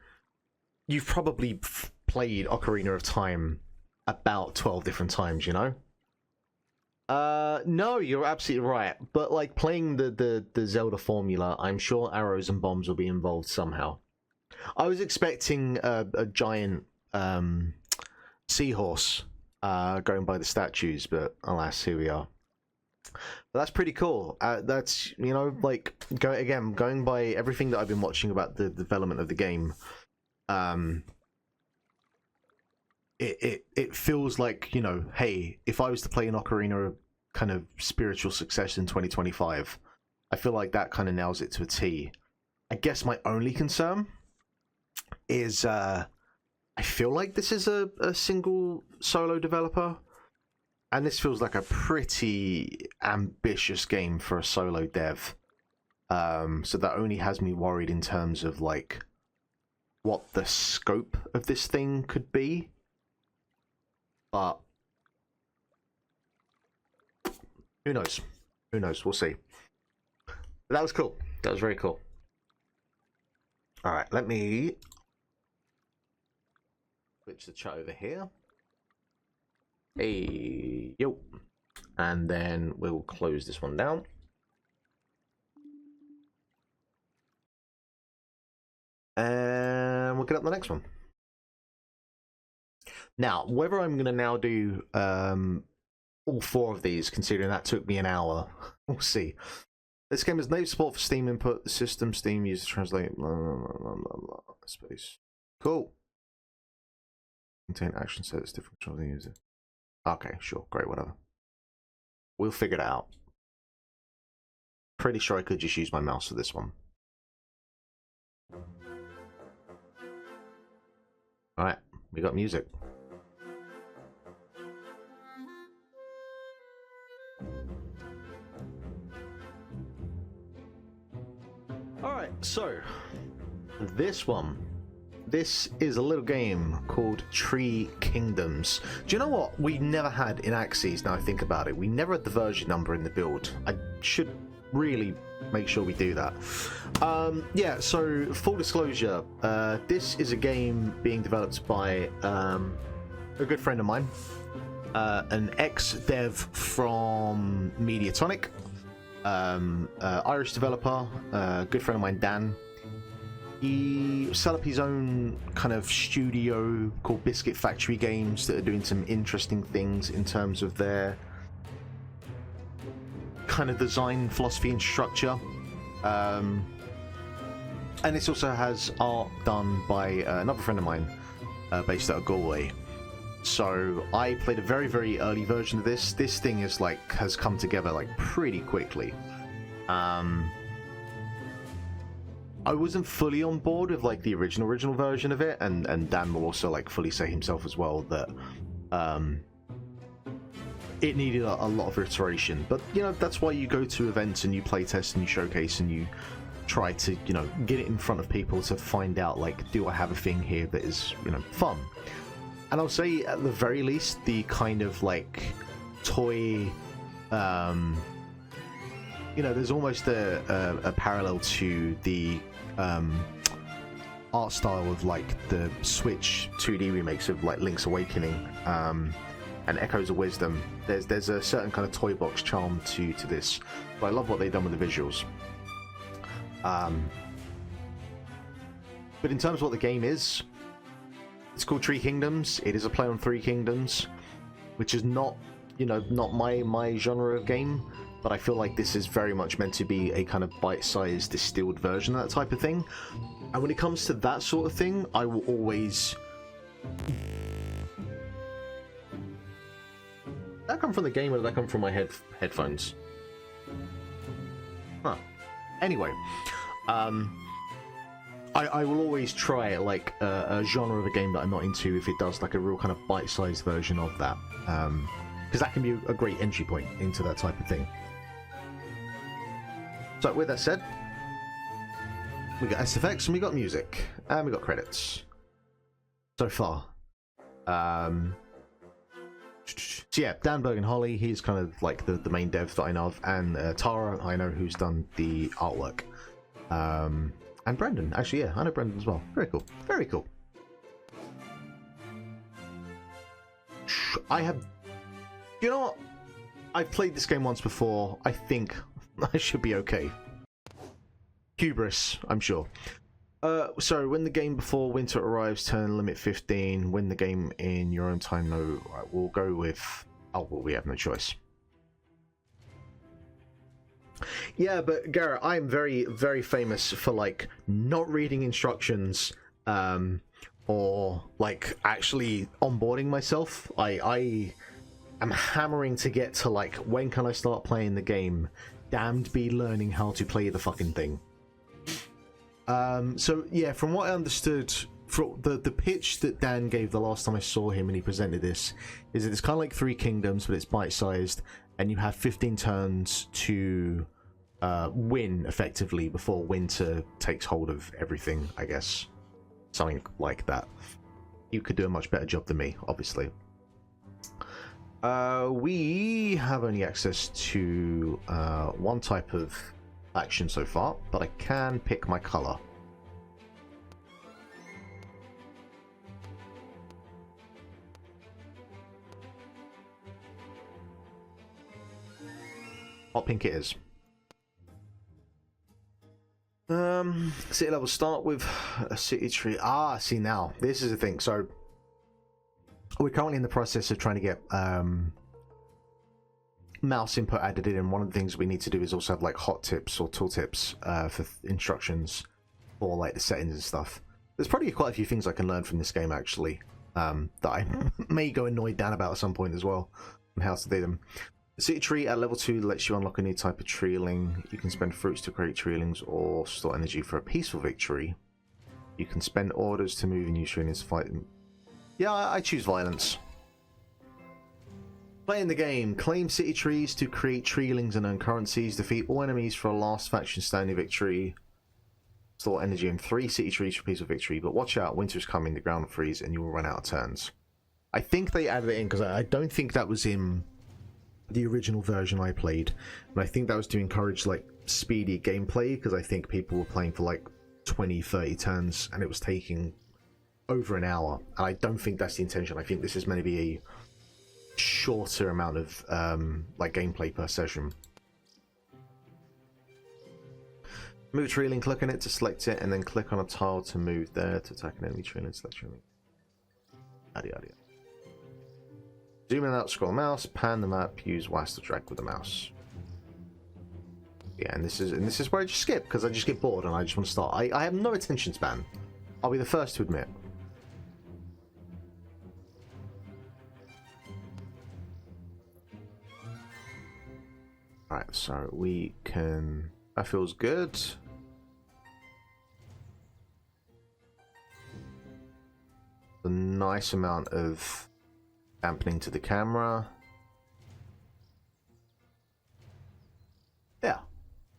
you've probably played Ocarina of Time about 12 different times, you know. No, you're absolutely right, but like playing the Zelda formula, I'm sure arrows and bombs will be involved somehow. I was expecting a giant seahorse going by the statues, but alas, here we are. But that's pretty cool. That's, you know, like going by everything that I've been watching about the development of the game. It feels like, you know, hey, if I was to play an Ocarina of kind of spiritual success in 2025, I feel like that kind of nails it to a T. I guess my only concern is I feel like this is a single solo developer. And this feels like a pretty ambitious game for a solo dev. So that only has me worried in terms of like what the scope of this thing could be. But who knows? Who knows? We'll see. But that was cool. That was very cool. All right, let me switch the chat over here. Hey, yo. And then we'll close this one down. And we'll get up the next one. Now, whether I'm going to now do all 4 of these, considering that took me an hour, we'll see. This game has native support for Steam input. The system Steam uses to translate. Blah, blah, blah, blah, blah, space. Cool. Contain action sets different from the user. Okay, sure, great, whatever. We'll figure it out. Pretty sure I could just use my mouse for this one. Alright, we got music. Alright, so this one. This is a little game called Tree Kingdoms. Do you know what we never had in Axyz, now I think about it? We never had the version number in the build. I should really make sure we do that. Yeah, so full disclosure, this is a game being developed by a good friend of mine, an ex-dev from Mediatonic, Irish developer, good friend of mine, Dan. He set up his own kind of studio called Biscuit Factory Games that are doing some interesting things in terms of their kind of design philosophy and structure. And this also has art done by another friend of mine based out of Galway. So I played a very, very early version of this. This thing is like has come together like pretty quickly. I wasn't fully on board with like the original version of it, and Dan will also like fully say himself as well that it needed a lot of iteration. But you know, that's why you go to events and you play test and you showcase and you try to, you know, get it in front of people to find out like, do I have a thing here that is, you know, fun? And I'll say at the very least the kind of like toy, you know, there's almost a parallel to the art style of like the Switch 2D remakes of like Link's Awakening and Echoes of Wisdom. There's a certain kind of toy box charm to this, but I love what they've done with the visuals. But in terms of what the game is, it's called Tree Kingdoms. It is a play on Three Kingdoms, which is not, you know, not my genre of game. But I feel like this is very much meant to be a kind of bite-sized, distilled version of that type of thing. And when it comes to that sort of thing, I will always... Did that come from the game or did that come from my headphones? Huh. Anyway, I will always try like a genre of a game that I'm not into if it does like a real kind of bite-sized version of that. Because that can be a great entry point into that type of thing. So with that said, we got SFX and we got music and we got credits so far. So yeah, Dan Berg and Holly, he's kind of like the main dev that I know of, and Tara, I know, who's done the artwork, and Brendan, actually, yeah, I know Brendan as well. Very cool, very cool. I have, you know what? I've played this game once before. I think I should be okay. Hubris, I'm sure. So when the game before winter arrives, turn limit 15. Win the game in your own time. No, right, we'll go with. Oh, well, we have no choice. Yeah, but Garrett, I am very, very famous for like not reading instructions, or like actually onboarding myself. I am hammering to get to like, when can I start playing the game? Damned be learning how to play the fucking thing. So yeah, from what I understood, for the pitch that Dan gave the last time I saw him and he presented this is that it's kind of like Three Kingdoms, but it's bite-sized, and you have 15 turns to win effectively before winter takes hold of everything, I guess. Something like that. You could do a much better job than me, obviously. We have only access to one type of action so far, but I can pick my color. Hot pink it is. City level, start with a city tree. Ah, see, now this is the thing. So we're currently in the process of trying to get mouse input added in, and one of the things we need to do is also have like hot tips or tool tips for instructions for like the settings and stuff. There's probably quite a few things I can learn from this game actually, that I may go annoyed down about at some point as well, and how to do them. The city tree at level 2 lets you unlock a new type of treeling. You can spend fruits to create treelings or store energy for a peaceful victory. You can spend orders to move and use treelings to fight them. Yeah, I choose violence. Playing the game. Claim city trees to create treelings and earn currencies. Defeat all enemies for a last faction standing victory. Store energy in 3 city trees for peaceful victory. But watch out, winter's coming, the ground will freeze, and you will run out of turns. I think they added it in because I don't think that was in the original version I played, and I think that was to encourage like speedy gameplay, because I think people were playing for like 20-30 turns and it was taking over an hour, and I don't think that's the intention. I think this is meant to be a shorter amount of like gameplay per session. Move treeling, click on it to select it, and then click on a tile to move there to attack an enemy treeling, select treeling. Yada yada. Zoom in out, scroll mouse, pan the map, use WASD to drag with the mouse. Yeah, and this is where I just skip, because I just get bored and I just want to start. I have no attention span. I'll be the first to admit. Alright, so we can... That feels good. A nice amount of dampening to the camera. Yeah.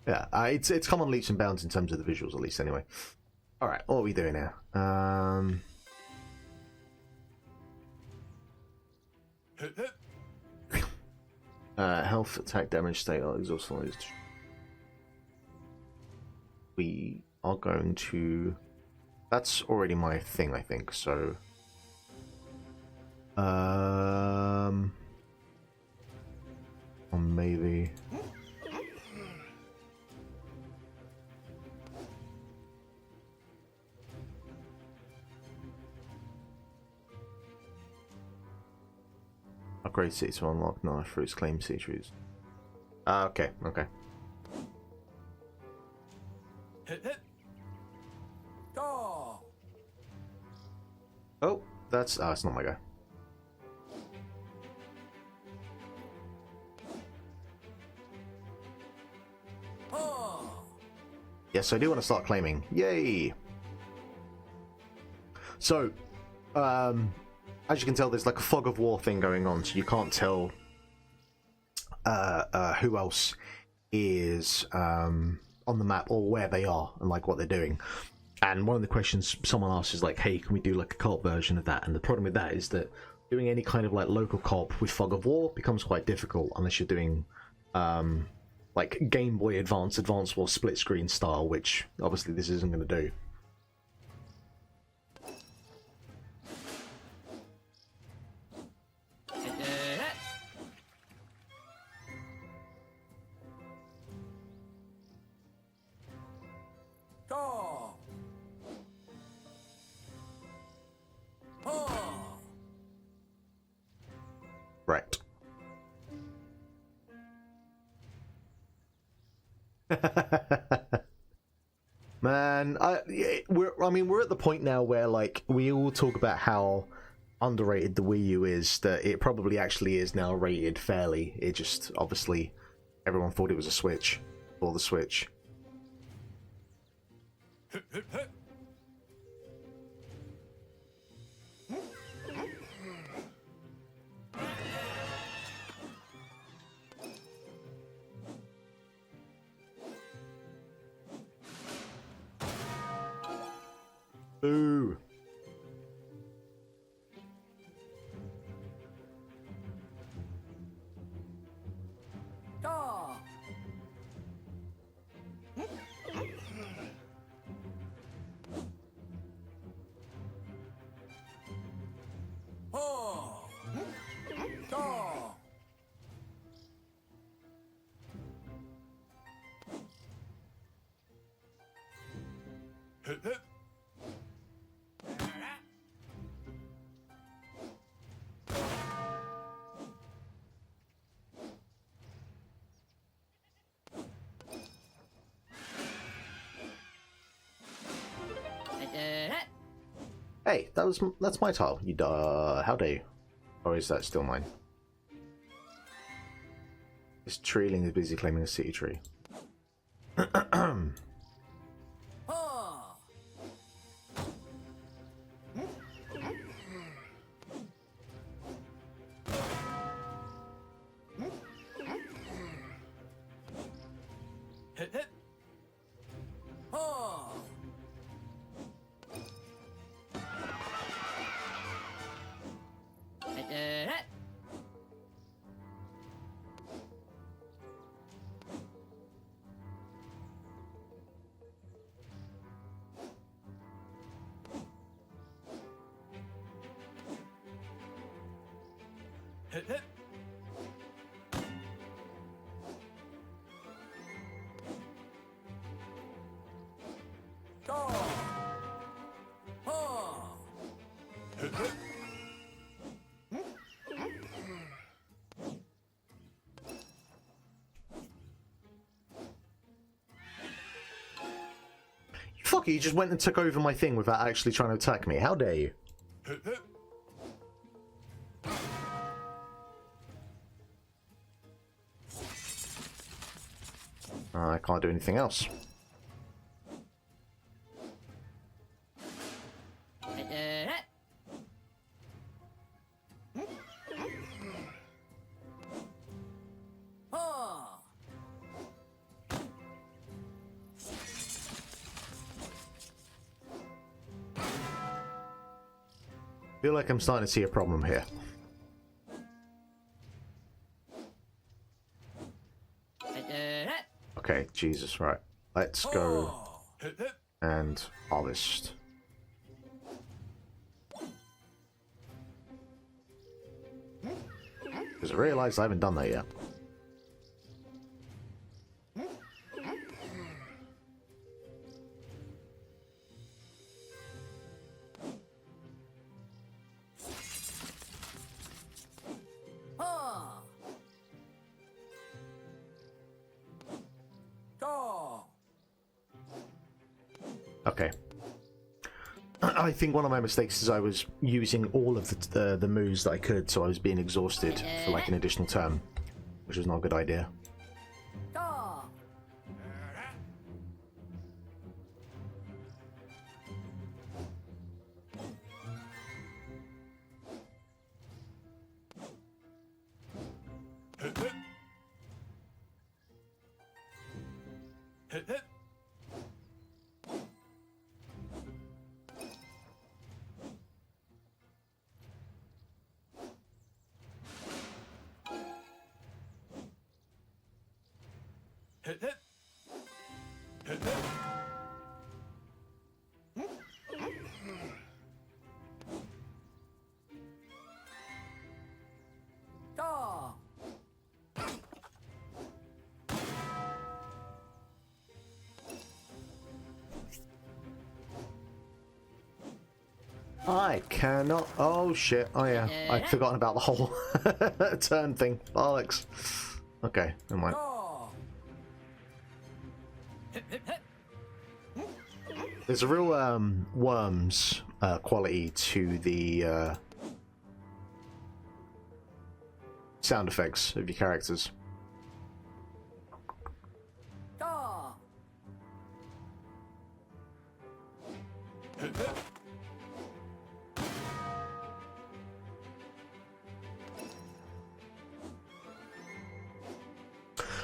It's come on leaps and bounds in terms of the visuals, at least, anyway. Alright, what are we doing now? Health, attack, damage, state, exhaust. We are going to... That's already my thing, I think, so... Or maybe... Upgrade city to unlock nice fruits, claim city trees. Okay. Oh, that's... it's not my guy. Yes, I do want to start claiming. Yay! So, as you can tell, there's like a fog of war thing going on, so you can't tell who else is on the map or where they are and like what they're doing. And one of the questions someone asked is like, hey, can we do like a co-op version of that? And the problem with that is that doing any kind of like local co-op with fog of war becomes quite difficult unless you're doing like Game Boy Advance War split screen style, which obviously this isn't going to do. Right. Man, we're at the point now where like we all talk about how underrated the Wii U is, that it probably actually is now rated fairly. It just obviously everyone thought it was a Switch or the Switch. Boo. Hey, that's my tile. You how dare you? Or is that still mine? This treeling is busy claiming a city tree. Fuck it, you just went and took over my thing without actually trying to attack me. How dare you? I can't do anything else. I feel like I'm starting to see a problem here. Okay, Jesus, right. Let's go and harvest. Because I realised I haven't done that yet. Okay. I think one of my mistakes is I was using all of the moves that I could, so I was being exhausted for like an additional turn, which was not a good idea. I cannot. Oh shit. Oh yeah. I'd forgotten about the whole turn thing. Bollocks. Okay, never mind. There's a real worms quality to the sound effects of your characters.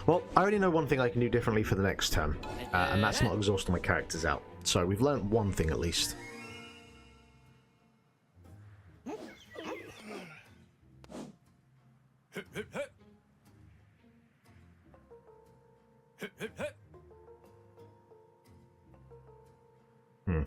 Well, I already know one thing I can do differently for the next turn, and that's not exhausting my characters out. So we've learnt one thing at least. Hmm.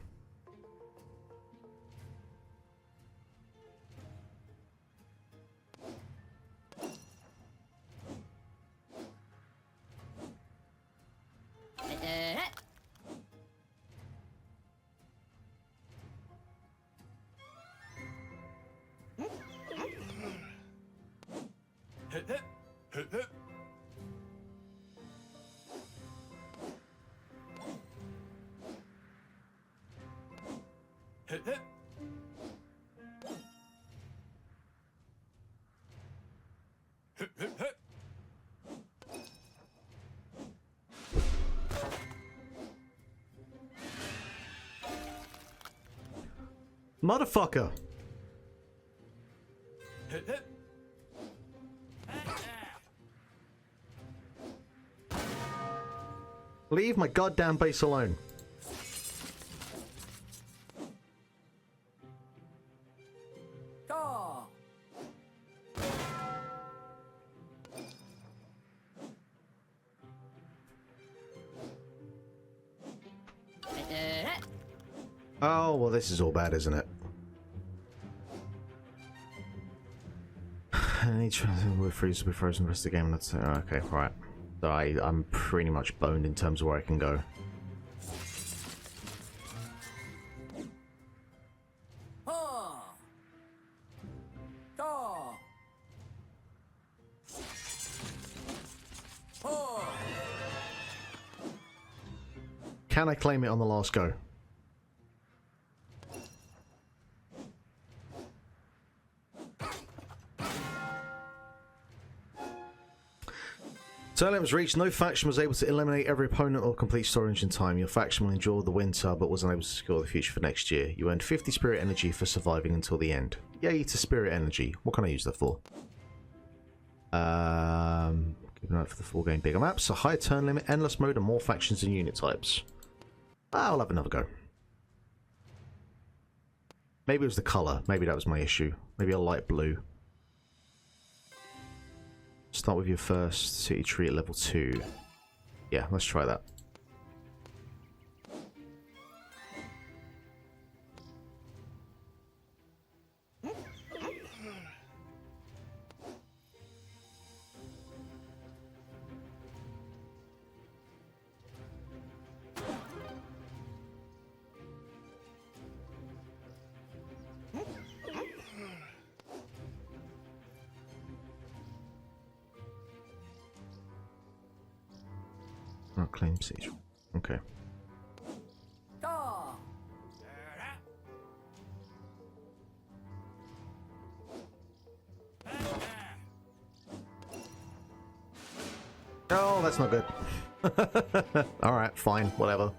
Motherfucker! Leave my goddamn base alone. Oh, well, this is all bad, isn't it? I need to freeze to be frozen the rest of the game. That's okay, right. So I'm pretty much boned in terms of where I can go. Can I claim it on the last go? Term was reached. No faction was able to eliminate every opponent or complete storage in time. Your faction will endure the winter, but was unable to secure the future for next year. You earned 50 spirit energy for surviving until the end. Yay to spirit energy. What can I use that for? Keep an eye out for the full game bigger maps. A high turn limit, endless mode, and more factions and unit types. I'll have another go. Maybe it was the colour. Maybe that was my issue. Maybe a light blue. Start with your first city tree at level 2. Yeah, let's try that. Not claim siege. Okay. Oh, that's not good. Alright, fine, whatever.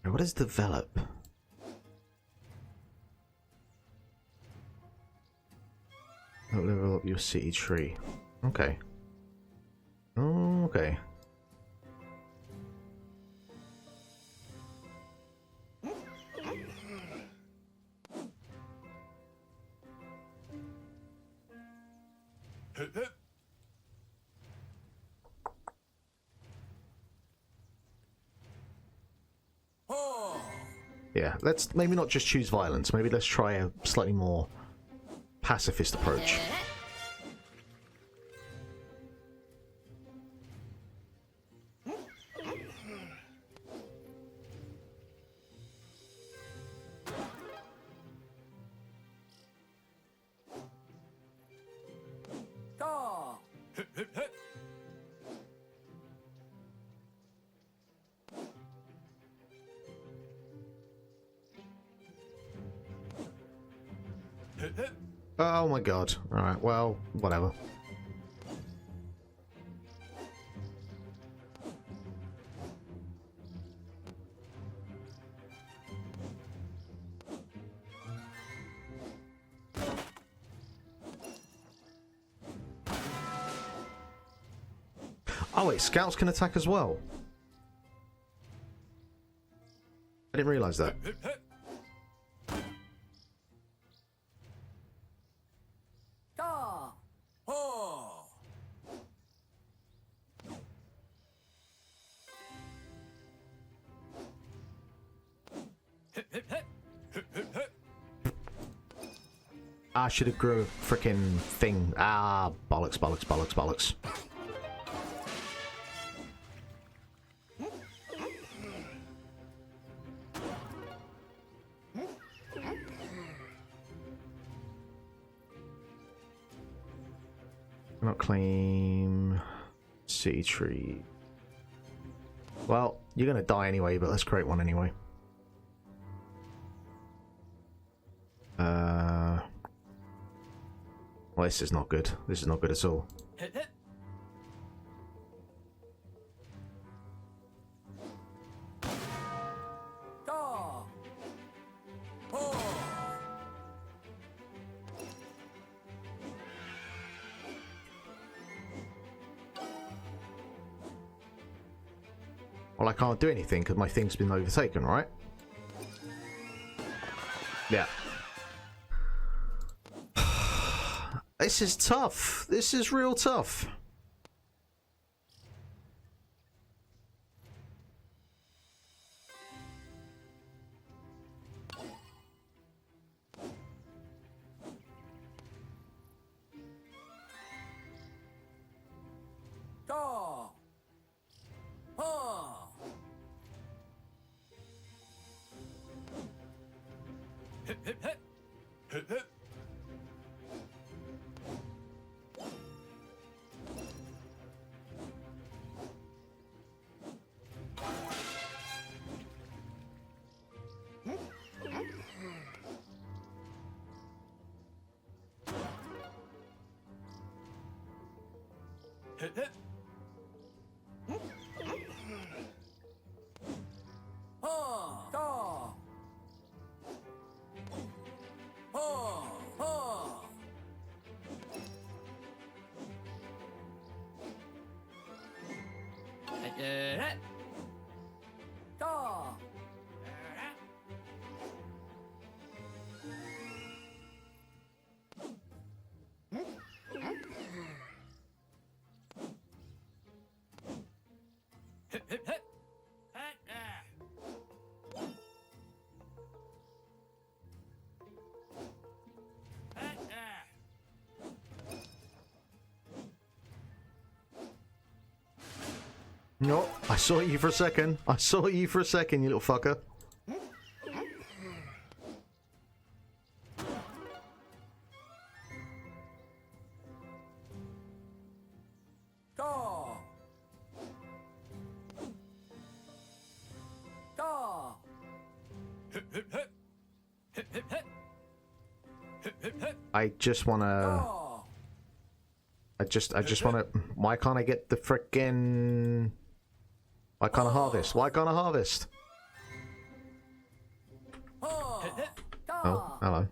What is develop? Level up your city tree. Okay. Oh, okay. Yeah, let's maybe not just choose violence. Maybe let's try a slightly more pacifist approach. Oh my god. Alright, well, whatever. Oh wait, scouts can attack as well. I didn't realise that. I should have grew a freaking thing. Ah, bollocks, bollocks, bollocks, bollocks. Not claim city tree. Well, you're gonna die anyway, but let's create one anyway. Well, this is not good. This is not good at all. Well, I can't do anything because my thing's been overtaken, right? Yeah. This is tough. This is real tough. No, I saw you for a second. I saw you for a second, you little fucker. I just wanna... I just wanna... Why can't I get the frickin'... Why can't I harvest? Why can't I harvest? Oh, hello.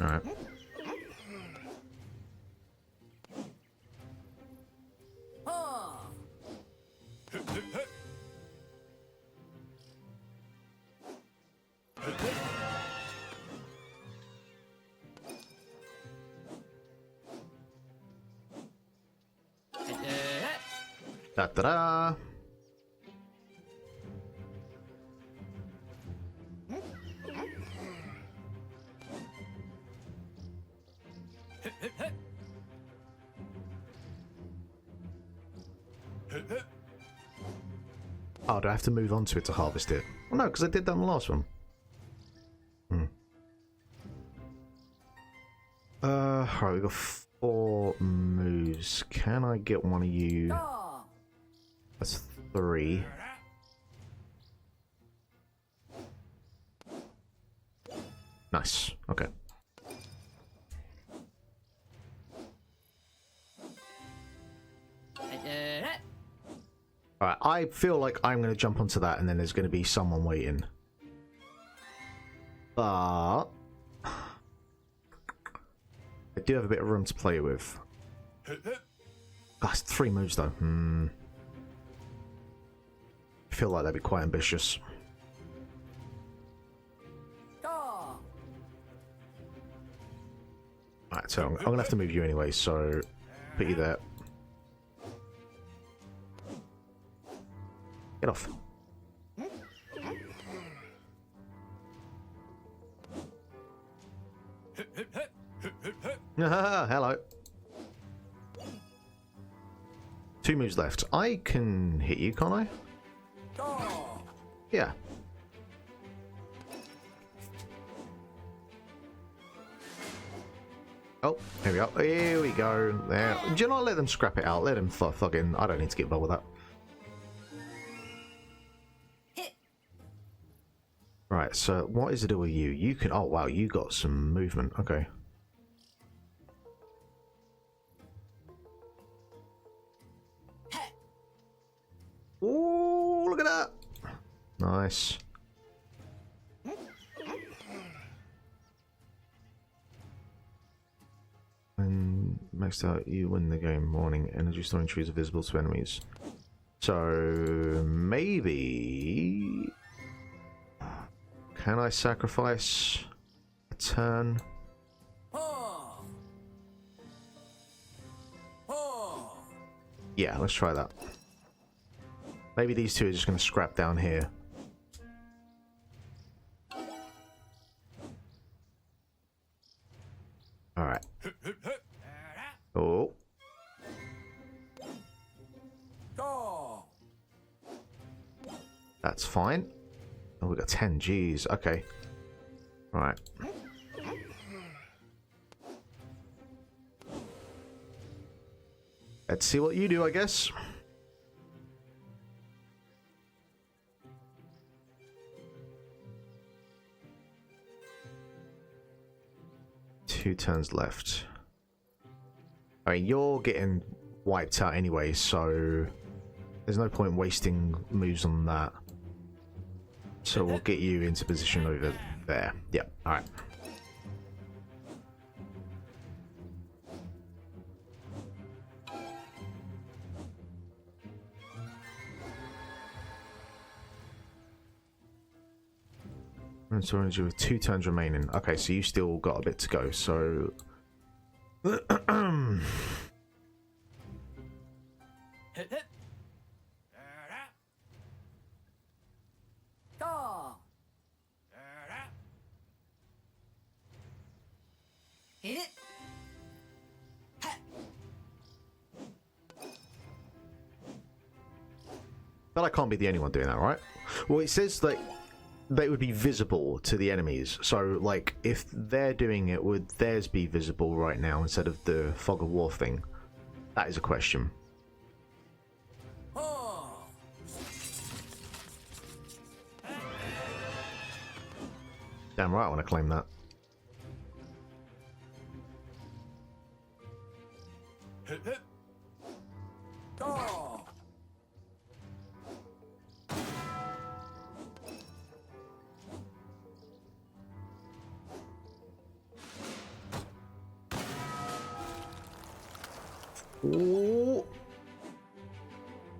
Alright. Da-da-da! Oh, do I have to move on to it to harvest it? Well, no, because I did that on the last one. Alright, we've got 4 moves. Can I get one of you? That's 3. Nice. Okay. Alright, I feel like I'm going to jump onto that and then there's going to be someone waiting. But I do have a bit of room to play with. That's 3 moves though. I feel like that'd be quite ambitious. Alright, so I'm going to have to move you anyway, so put you there. Get off. Hello. 2 moves left. I can hit you, can't I? Yeah. Oh, here we go. Here we go. There. Do you not let them scrap it out? Let them fucking. I don't need to get involved with that. Right, so what is it with you? You can... Oh, wow, you got some movement. Okay. Ooh, look at that. Nice. When maxed out, you win the game. Morning. Energy storing trees are visible to enemies. So, maybe... Can I sacrifice a turn? Yeah, let's try that. Maybe these two are just going to scrap down here. Alright. Oh. That's fine. Oh, we got 10 Gs. Okay. Right. Let's see what you do, I guess. Two turns left. I mean, you're getting wiped out anyway, so there's no point wasting moves on that. So we'll get you into position over there. Yep, alright. And so energy with 2 turns remaining. Okay, so you still got a bit to go, so... But I can't be the only one doing that, right? Well, it says that they would be visible to the enemies. So, like, if they're doing it, would theirs be visible right now instead of the fog of war thing? That is a question. Damn right I want to claim that.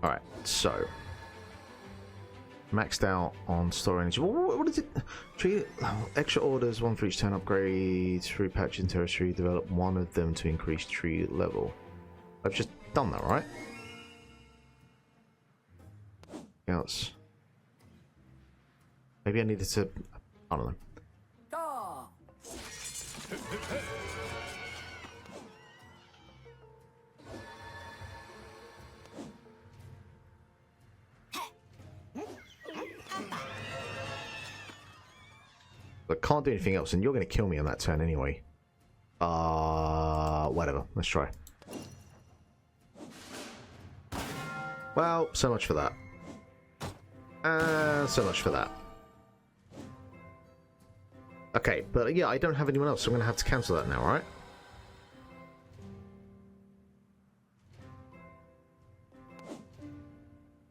Alright, so maxed out on store energy. What is it? Tree extra orders, 1 for each turn upgrade, through patch in territory, develop 1 of them to increase tree level. I've just done that, right? Else. Maybe I needed to, I don't know. But can't do anything else, and you're going to kill me on that turn anyway. Whatever. Let's try. Well, so much for that. So much for that. Okay, but yeah, I don't have anyone else, so I'm going to have to cancel that now, alright?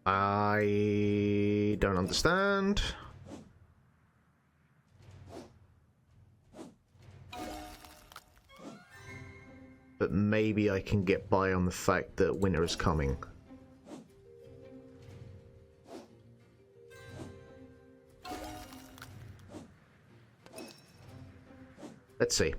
I don't understand. But maybe I can get by on the fact that winter is coming. Let's see.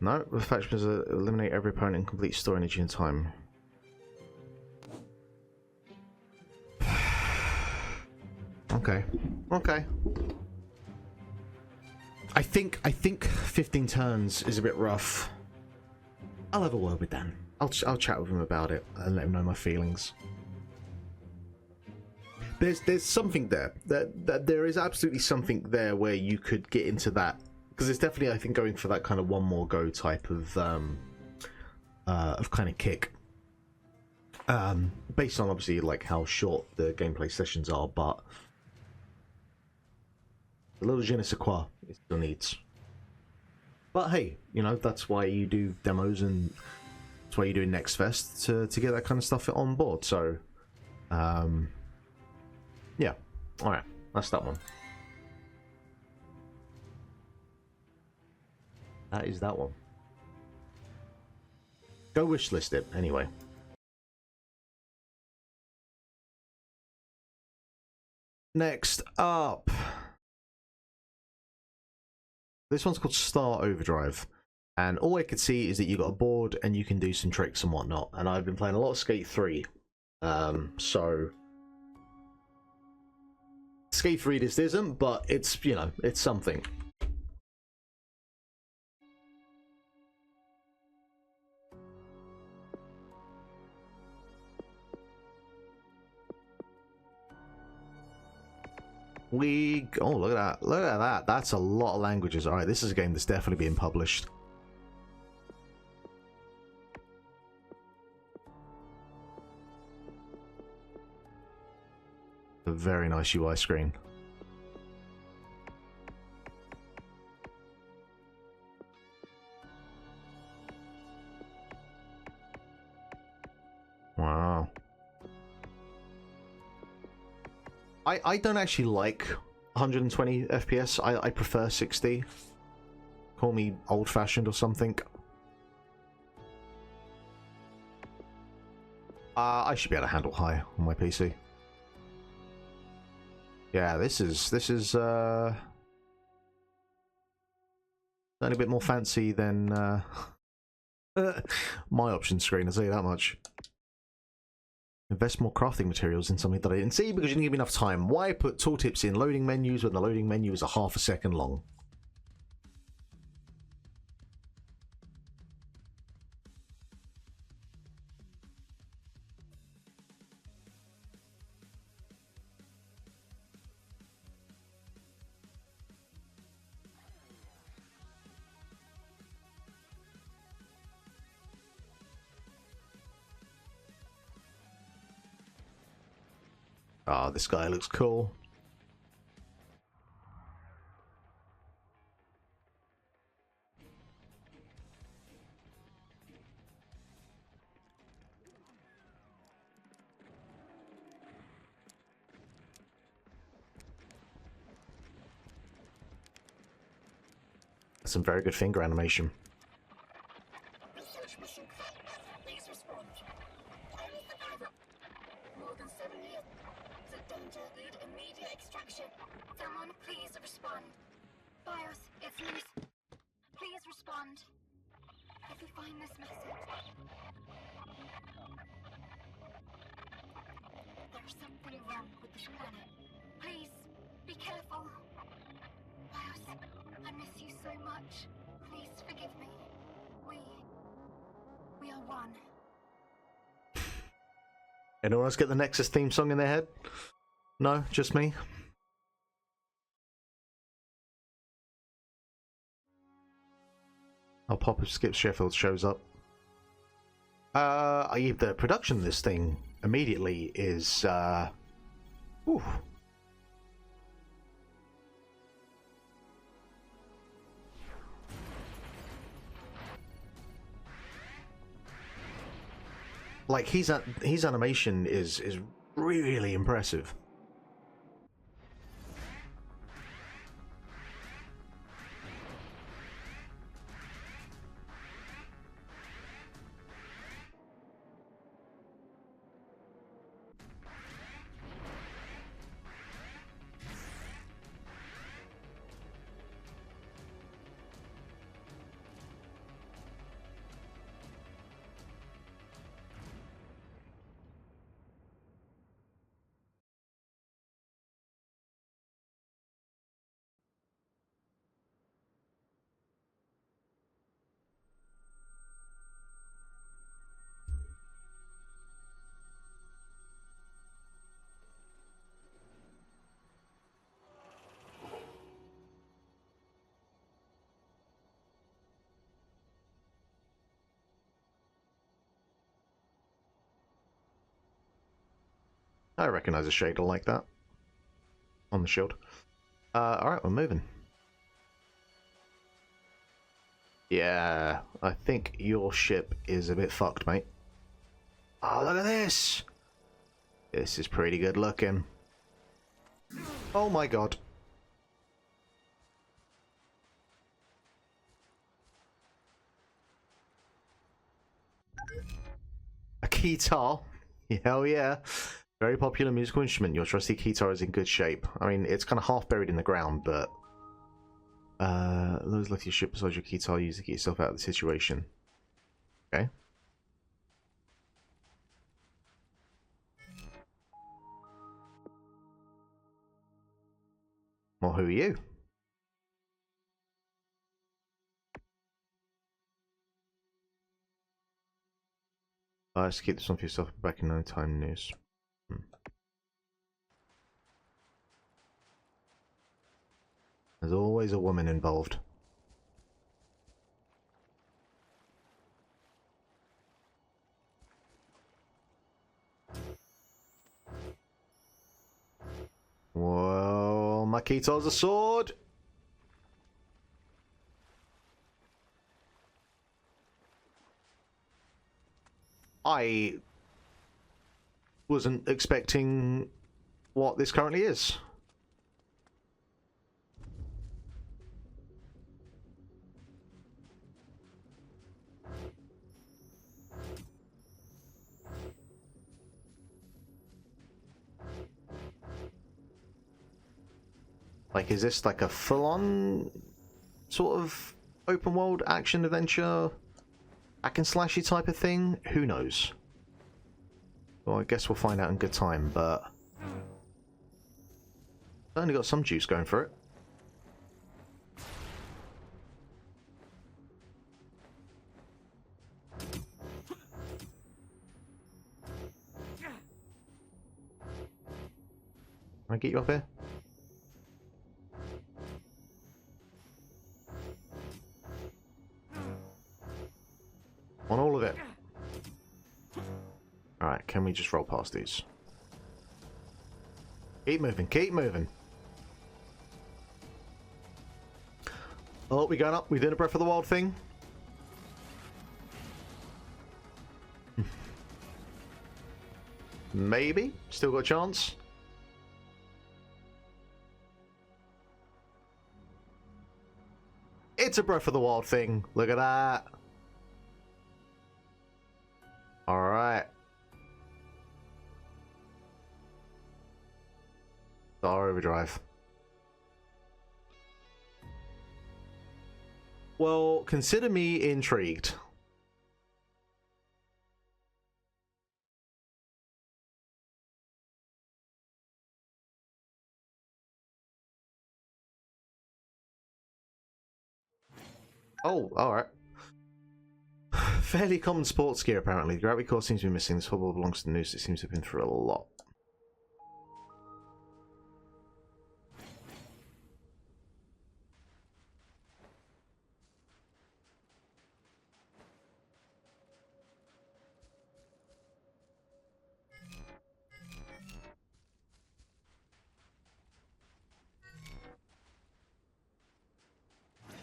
No, the faction is eliminate every opponent and complete store energy in time. Okay. Okay. I think 15 turns is a bit rough. I'll have a word with Dan. I'll chat with him about it and let him know my feelings. There's something there. That there is absolutely something there where you could get into that, because it's definitely, I think, going for that kind of one more go type of kind of kick. Based on obviously like how short the gameplay sessions are, but a little je ne sais quoi it still needs. But hey, you know, that's why you do demos and that's why you do Next Fest to get that kind of stuff on board. So, yeah, all right, that's that one. That is that one. Go wishlist it anyway. Next up, this one's called Star Overdrive, and all I could see is that you got a board and you can do some tricks and whatnot. And I've been playing a lot of Skate 3, so Skate 3 this isn't, but it's, you know, it's something. Oh, look at that. Look at that. That's a lot of languages. Alright, this is a game that's definitely being published. A very nice UI screen. Wow. I don't actually like 120 FPS. I prefer 60. Call me old-fashioned or something. I should be able to handle high on my PC. Yeah, this is certainly a bit more fancy than my option screen, I'll tell you that much. Invest more crafting materials in something that I didn't see because you didn't give me enough time. Why put tooltips in loading menus when the loading menu is a half a second long? Ah, this guy looks cool. Some very good finger animation. If you find this message, there's something wrong with this planet. Please, be careful. Bios, I miss you so much. Please forgive me. We are one. Anyone else get the Nexus theme song in their head? No, just me? I'll pop if Skip Sheffield shows up. The production of this thing immediately is, ooh. Like, his animation is really impressive. I recognize a shader like that on the shield. Alright, we're moving. Yeah, I think your ship is a bit fucked, mate. Oh, look at this! This is pretty good looking. Oh my god. A guitar? Hell yeah. Very popular musical instrument. Your trusty guitar is in good shape. I mean, it's kind of half buried in the ground, but... those left your ship beside your guitar. Use to get yourself out of the situation. Okay. Well, who are you? Let's keep this one for yourself back in no time news. There's always a woman involved. Whoa, my guitar's a sword! I wasn't expecting what this currently is. Like, is this like a full-on sort of open world action adventure, hack and slashy type of thing? Who knows? Well, I guess we'll find out in good time, but it's only got some juice going for it. Can I get you up here? On all of it. Alright, can we just roll past these? Keep moving, keep moving. Oh, we going up? We doing a Breath of the Wild thing? Maybe? Still got a chance? It's a Breath of the Wild thing. Look at that. Alright. Overdrive. Well, consider me intrigued. Oh, alright. Fairly common sports gear, apparently. The gravity core seems to be missing. This football belongs to the news. It seems to have been through a lot.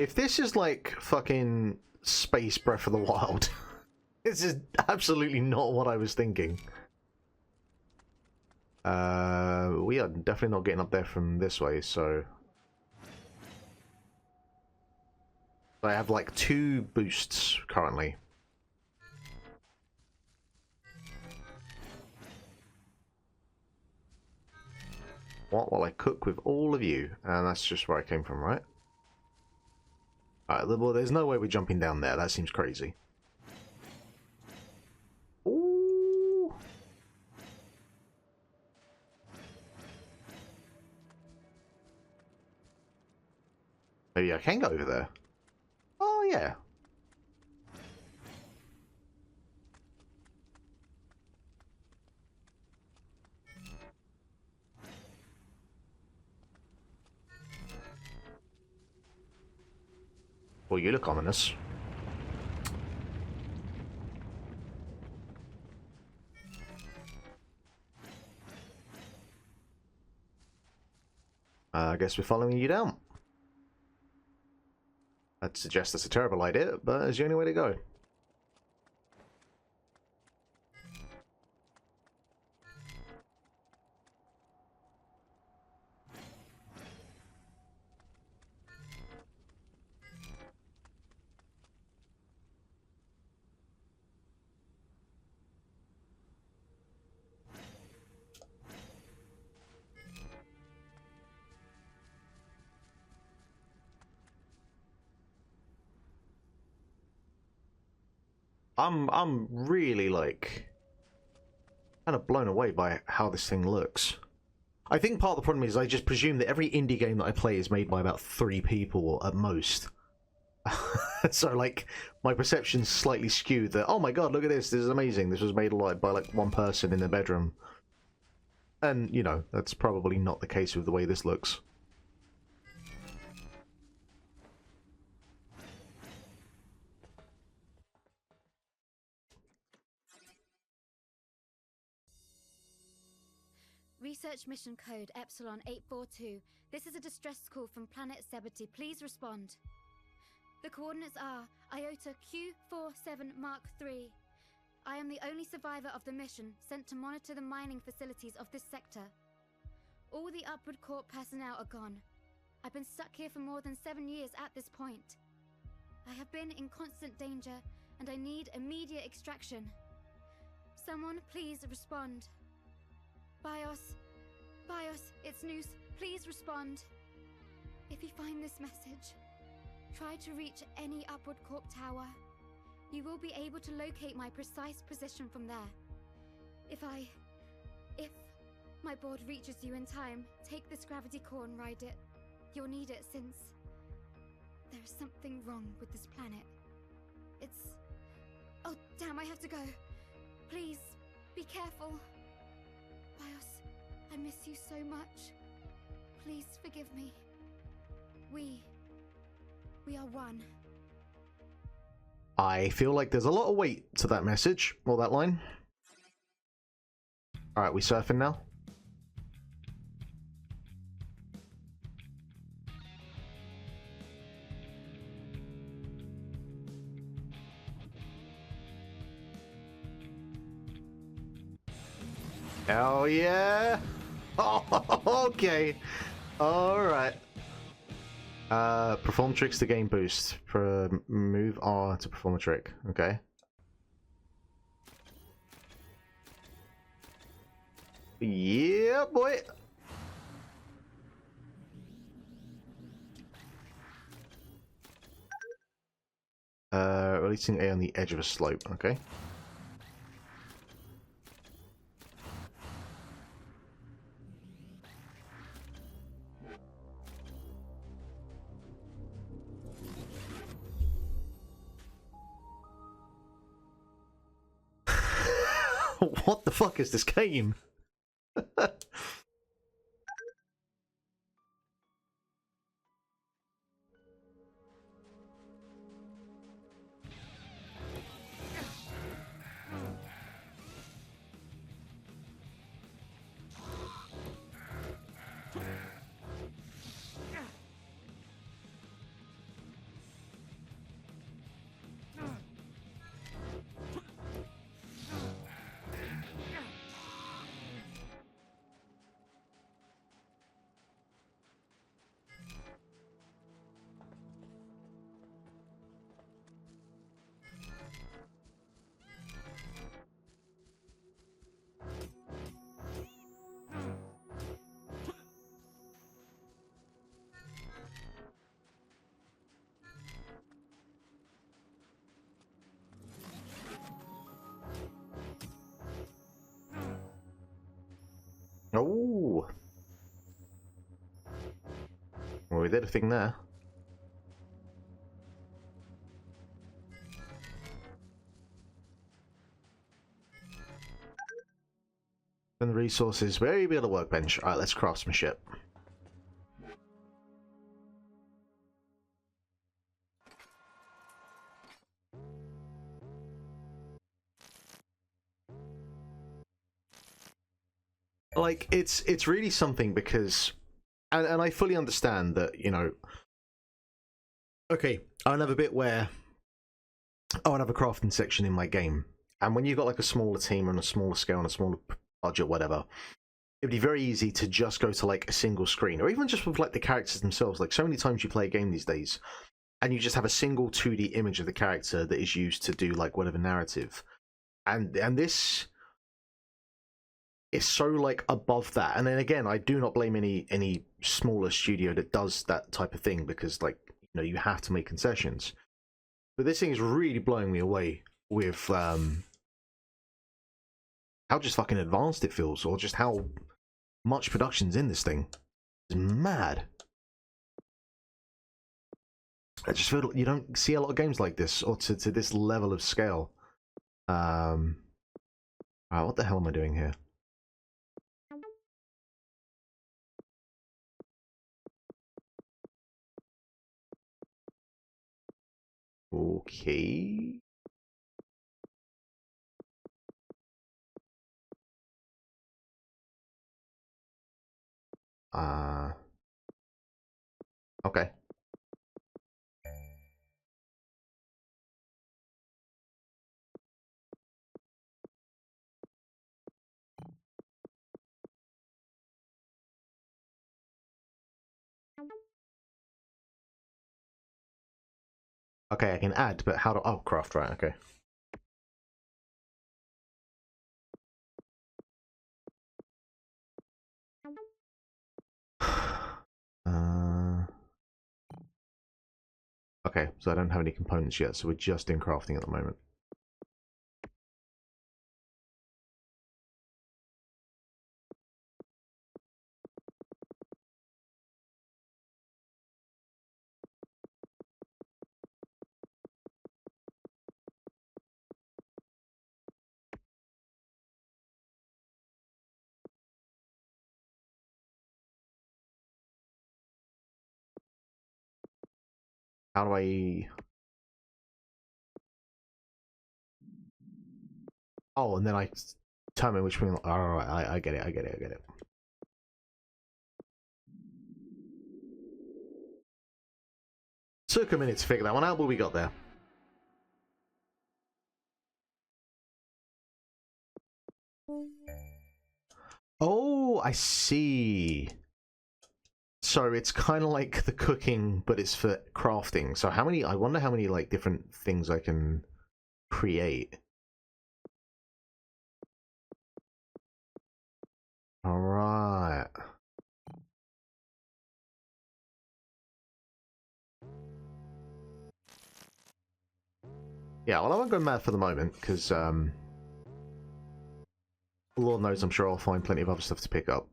If this is like fucking Space Breath of the Wild, this is absolutely not what I was thinking. We are definitely not getting up there from this way, so... I have like 2 boosts currently. What? While I cook with all of you. And that's just where I came from, right? Alright, well, there's no way we're jumping down there. That seems crazy. Ooh. Maybe I can go over there. Oh, yeah. Well, you look ominous. I guess we're following you down. I'd suggest that's a terrible idea, but it's the only way to go. I'm really like kind of blown away by how this thing looks. I think part of the problem is I just presume that every indie game that I play is made by about 3 people at most. So like my perception's slightly skewed that, oh my god, look at this is amazing, this was made by like 1 person in their bedroom. And you know, that's probably not the case with the way this looks. Research mission code Epsilon 842. This is a distress call from planet Zebedee. Please respond. The coordinates are Iota Q47 Mark III. I am the only survivor of the mission sent to monitor the mining facilities of this sector. All the Upward Corp personnel are gone. I've been stuck here for more than 7 years at this point. I have been in constant danger, and I need immediate extraction. Someone please respond. BIOS, it's Noose. Please respond. If you find this message, try to reach any Upward Corp tower. You will be able to locate my precise position from there. If my board reaches you in time, take this gravity core and ride it. You'll need it since there is something wrong with this planet. Oh damn, I have to go. Please, be careful. BIOS, I miss you so much. Please forgive me. We are one. I feel like there's a lot of weight to that message, or that line. Alright, we surfing now? Oh yeah! Oh, okay. Alright. Perform tricks to gain boost. Move R to perform a trick. Okay. Yeah, boy! Releasing A on the edge of a slope. Okay. What the fuck is this game? Oh. Well, we did a thing there. And the resources. Where you be on the workbench? Alright, let's craft some shit. Like, it's really something because... And I fully understand that, you know... Okay, I'll have a bit where... I'll have a crafting section in my game. And when you've got like a smaller team on a smaller scale and a smaller budget, whatever... It'd be very easy to just go to like a single screen, or even just with like the characters themselves. Like so many times you play a game these days, and you just have a single 2D image of the character that is used to do like whatever narrative, and this is so like above that. And then again, I do not blame any smaller studio that does that type of thing because like you know you have to make concessions. But this thing is really blowing me away with how just fucking advanced it feels, or just how much production's in this thing. It's mad. I just feel you don't see a lot of games like this, or to this level of scale. Alright, what the hell am I doing here? Okay. Okay. Okay, I can add, but how do... Oh, craft, right, okay. Okay, so I don't have any components yet, so we're just in crafting at the moment. How do I... Oh, and then I determine which one... Alright, I get it, I get it. Took a minute to figure that one out, but we got there. Oh, I see. So it's kind of like the cooking, but it's for crafting. So how many... I wonder how many, like, different things I can create. Alright. Yeah, well, I won't go mad for the moment, because, Lord knows I'm sure I'll find plenty of other stuff to pick up.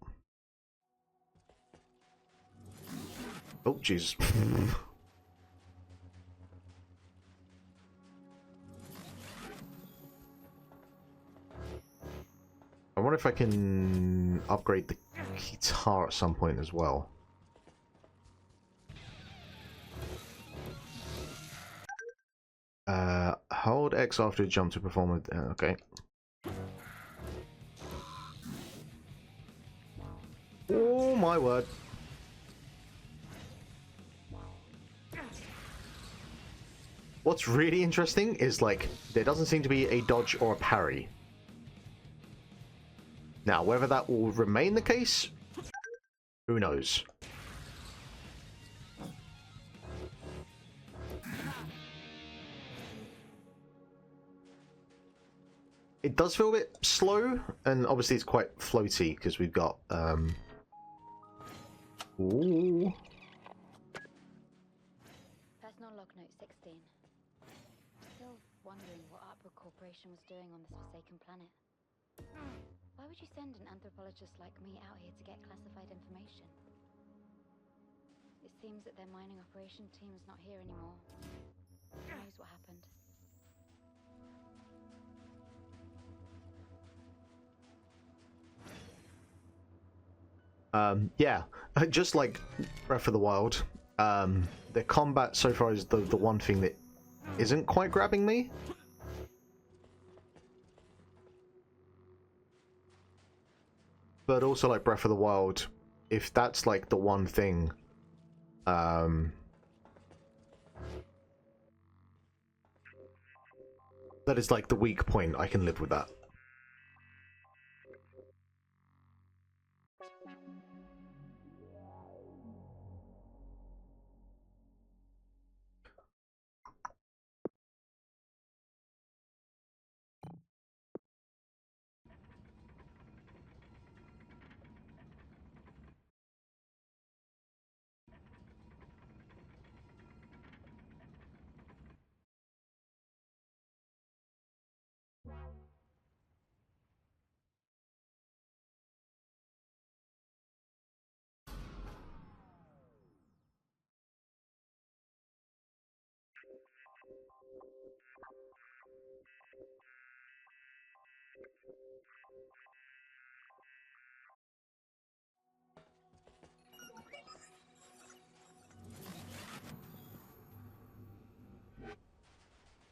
Oh, jeez. I wonder if I can upgrade the guitar at some point as well. Hold X after a jump to perform it. Okay. Oh my word. What's really interesting is, like, there doesn't seem to be a dodge or a parry. Now, whether that will remain the case, who knows? It does feel a bit slow, and obviously it's quite floaty because we've got ooh. Personal log note 16. Still wondering what Upward Corporation was doing on this forsaken planet. Why would you send an anthropologist like me out here to get classified information? It seems that their mining operation team is not here anymore. Who knows what happened? Yeah, just like Breath of the Wild, the combat so far is the one thing that isn't quite grabbing me. But also like Breath of the Wild, if that's like the one thing, that is like the weak point, I can live with that.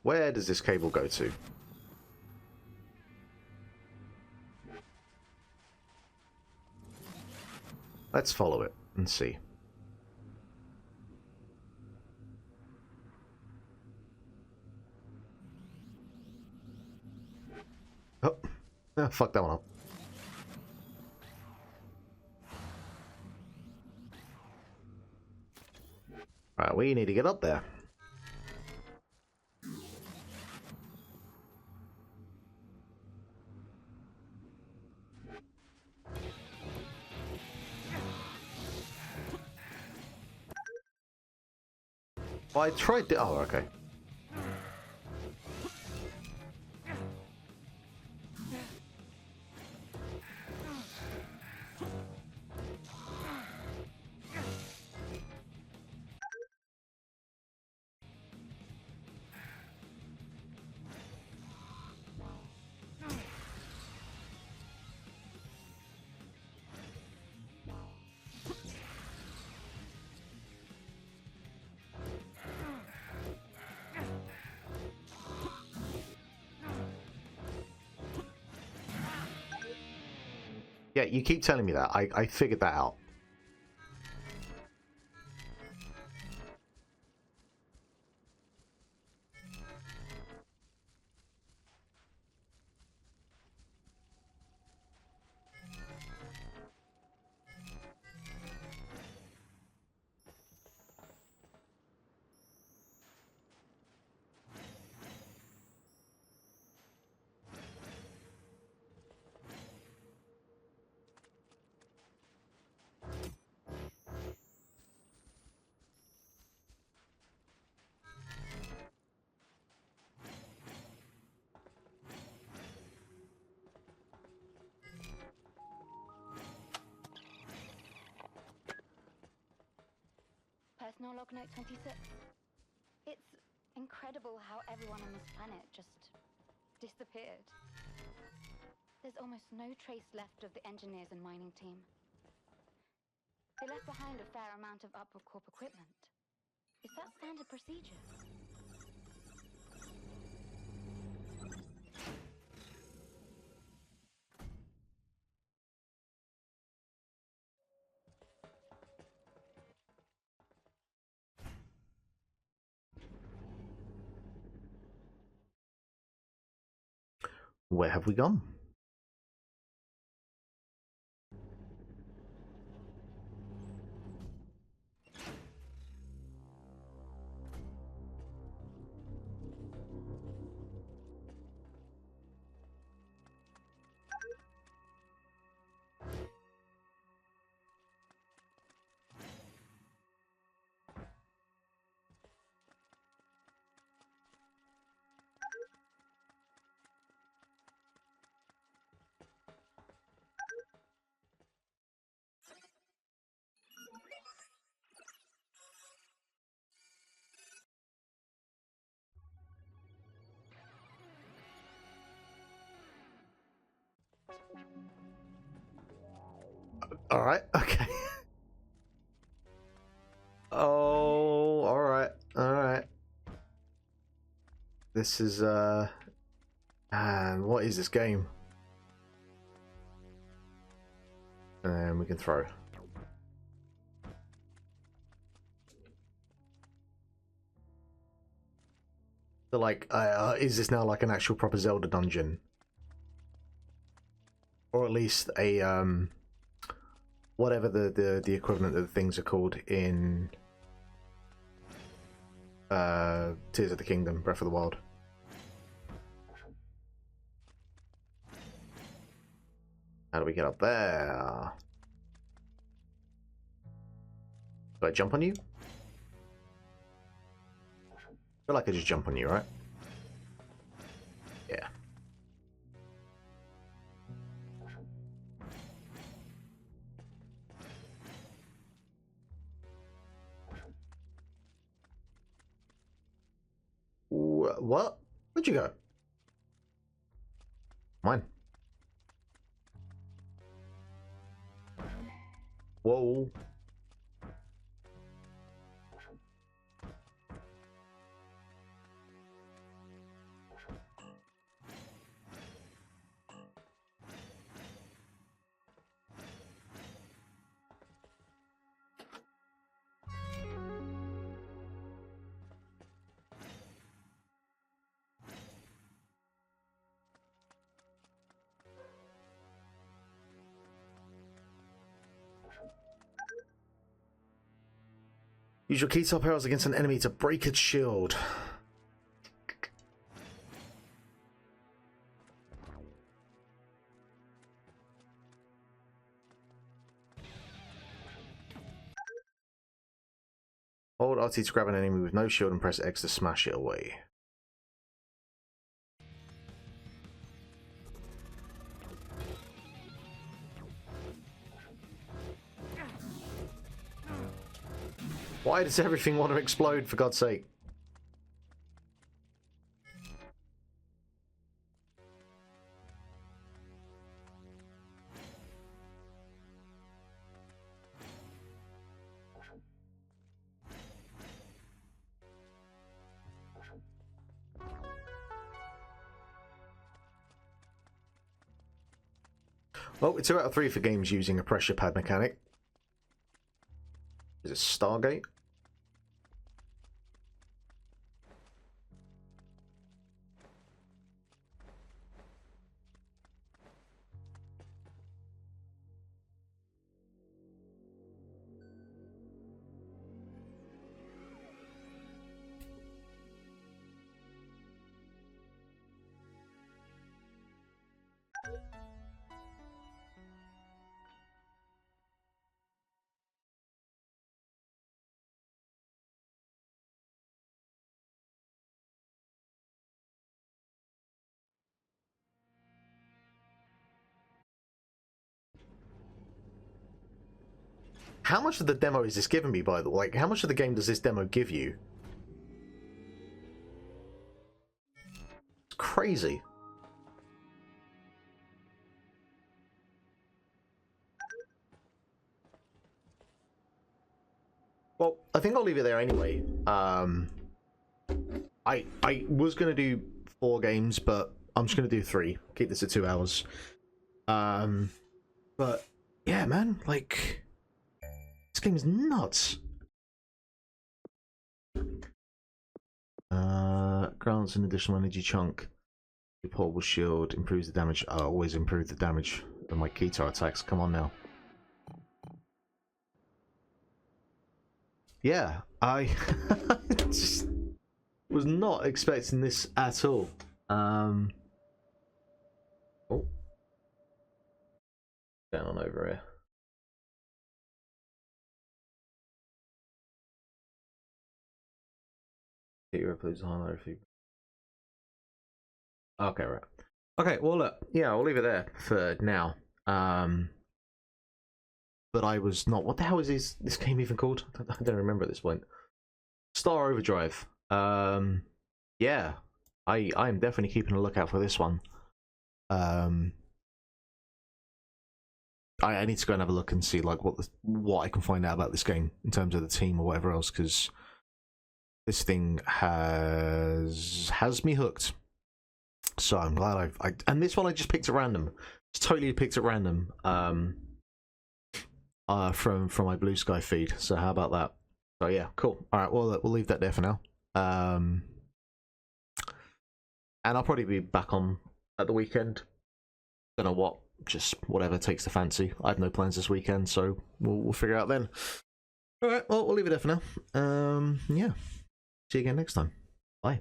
Where does this cable go to? Let's follow it and see. Oh, fuck that one up. Right, we need to get up there. Well, I tried to... Oh, okay. Yeah, you keep telling me that. I figured that out. Personal log note 26. It's incredible how everyone on this planet just disappeared. There's almost no trace left of the engineers and mining team. They left behind a fair amount of Upper Corp equipment. Is that standard procedure? Where have we gone? All right. Okay. Oh, all right. All right. This is and what is this game? And we can throw. So like, is this now like an actual proper Zelda dungeon, or at least a whatever the equivalent of the things are called in Tears of the Kingdom, Breath of the Wild. How do we get up there? Do I jump on you? I feel like I just jump on you, right? Yeah. What? Where'd you go? Mine. Whoa. Use your keytop arrows against an enemy to break its shield. Hold RT to grab an enemy with no shield and press X to smash it away. Why does everything want to explode, for God's sake? Well, it's 2 out of 3 for games using a pressure pad mechanic. Is it Stargate? How much of the demo is this giving me, by the way? Like, how much of the game does this demo give you? It's crazy. Well, I think I'll leave it there anyway. I was going to do 4 games, but I'm just going to do 3. Keep this at 2 hours. But, yeah, man, like... This game is nuts. Grants an additional energy chunk. Your portable shield improves the damage. I always improve the damage of my Keto attacks. Come on now. Yeah, I just was not expecting this at all. Oh, going on over here. Please highlight if you... Okay, right. Okay, well look, yeah, I'll leave it there for now. But I was not... What the hell is this game even called? I don't remember at this point. Star Overdrive. Yeah, I am definitely keeping a lookout for this one. I need to go and have a look and see like what I can find out about this game in terms of the team or whatever else, because this thing has me hooked. So I'm glad and this one I just picked at random. It's totally picked at random. From my Blue Sky feed. So how about that? So yeah, cool. All right, well we'll leave that there for now. And I'll probably be back on at the weekend. Don't know what, just whatever takes the fancy. I have no plans this weekend, so we'll figure out then. All right, well we'll leave it there for now. Yeah, see you again next time. Bye.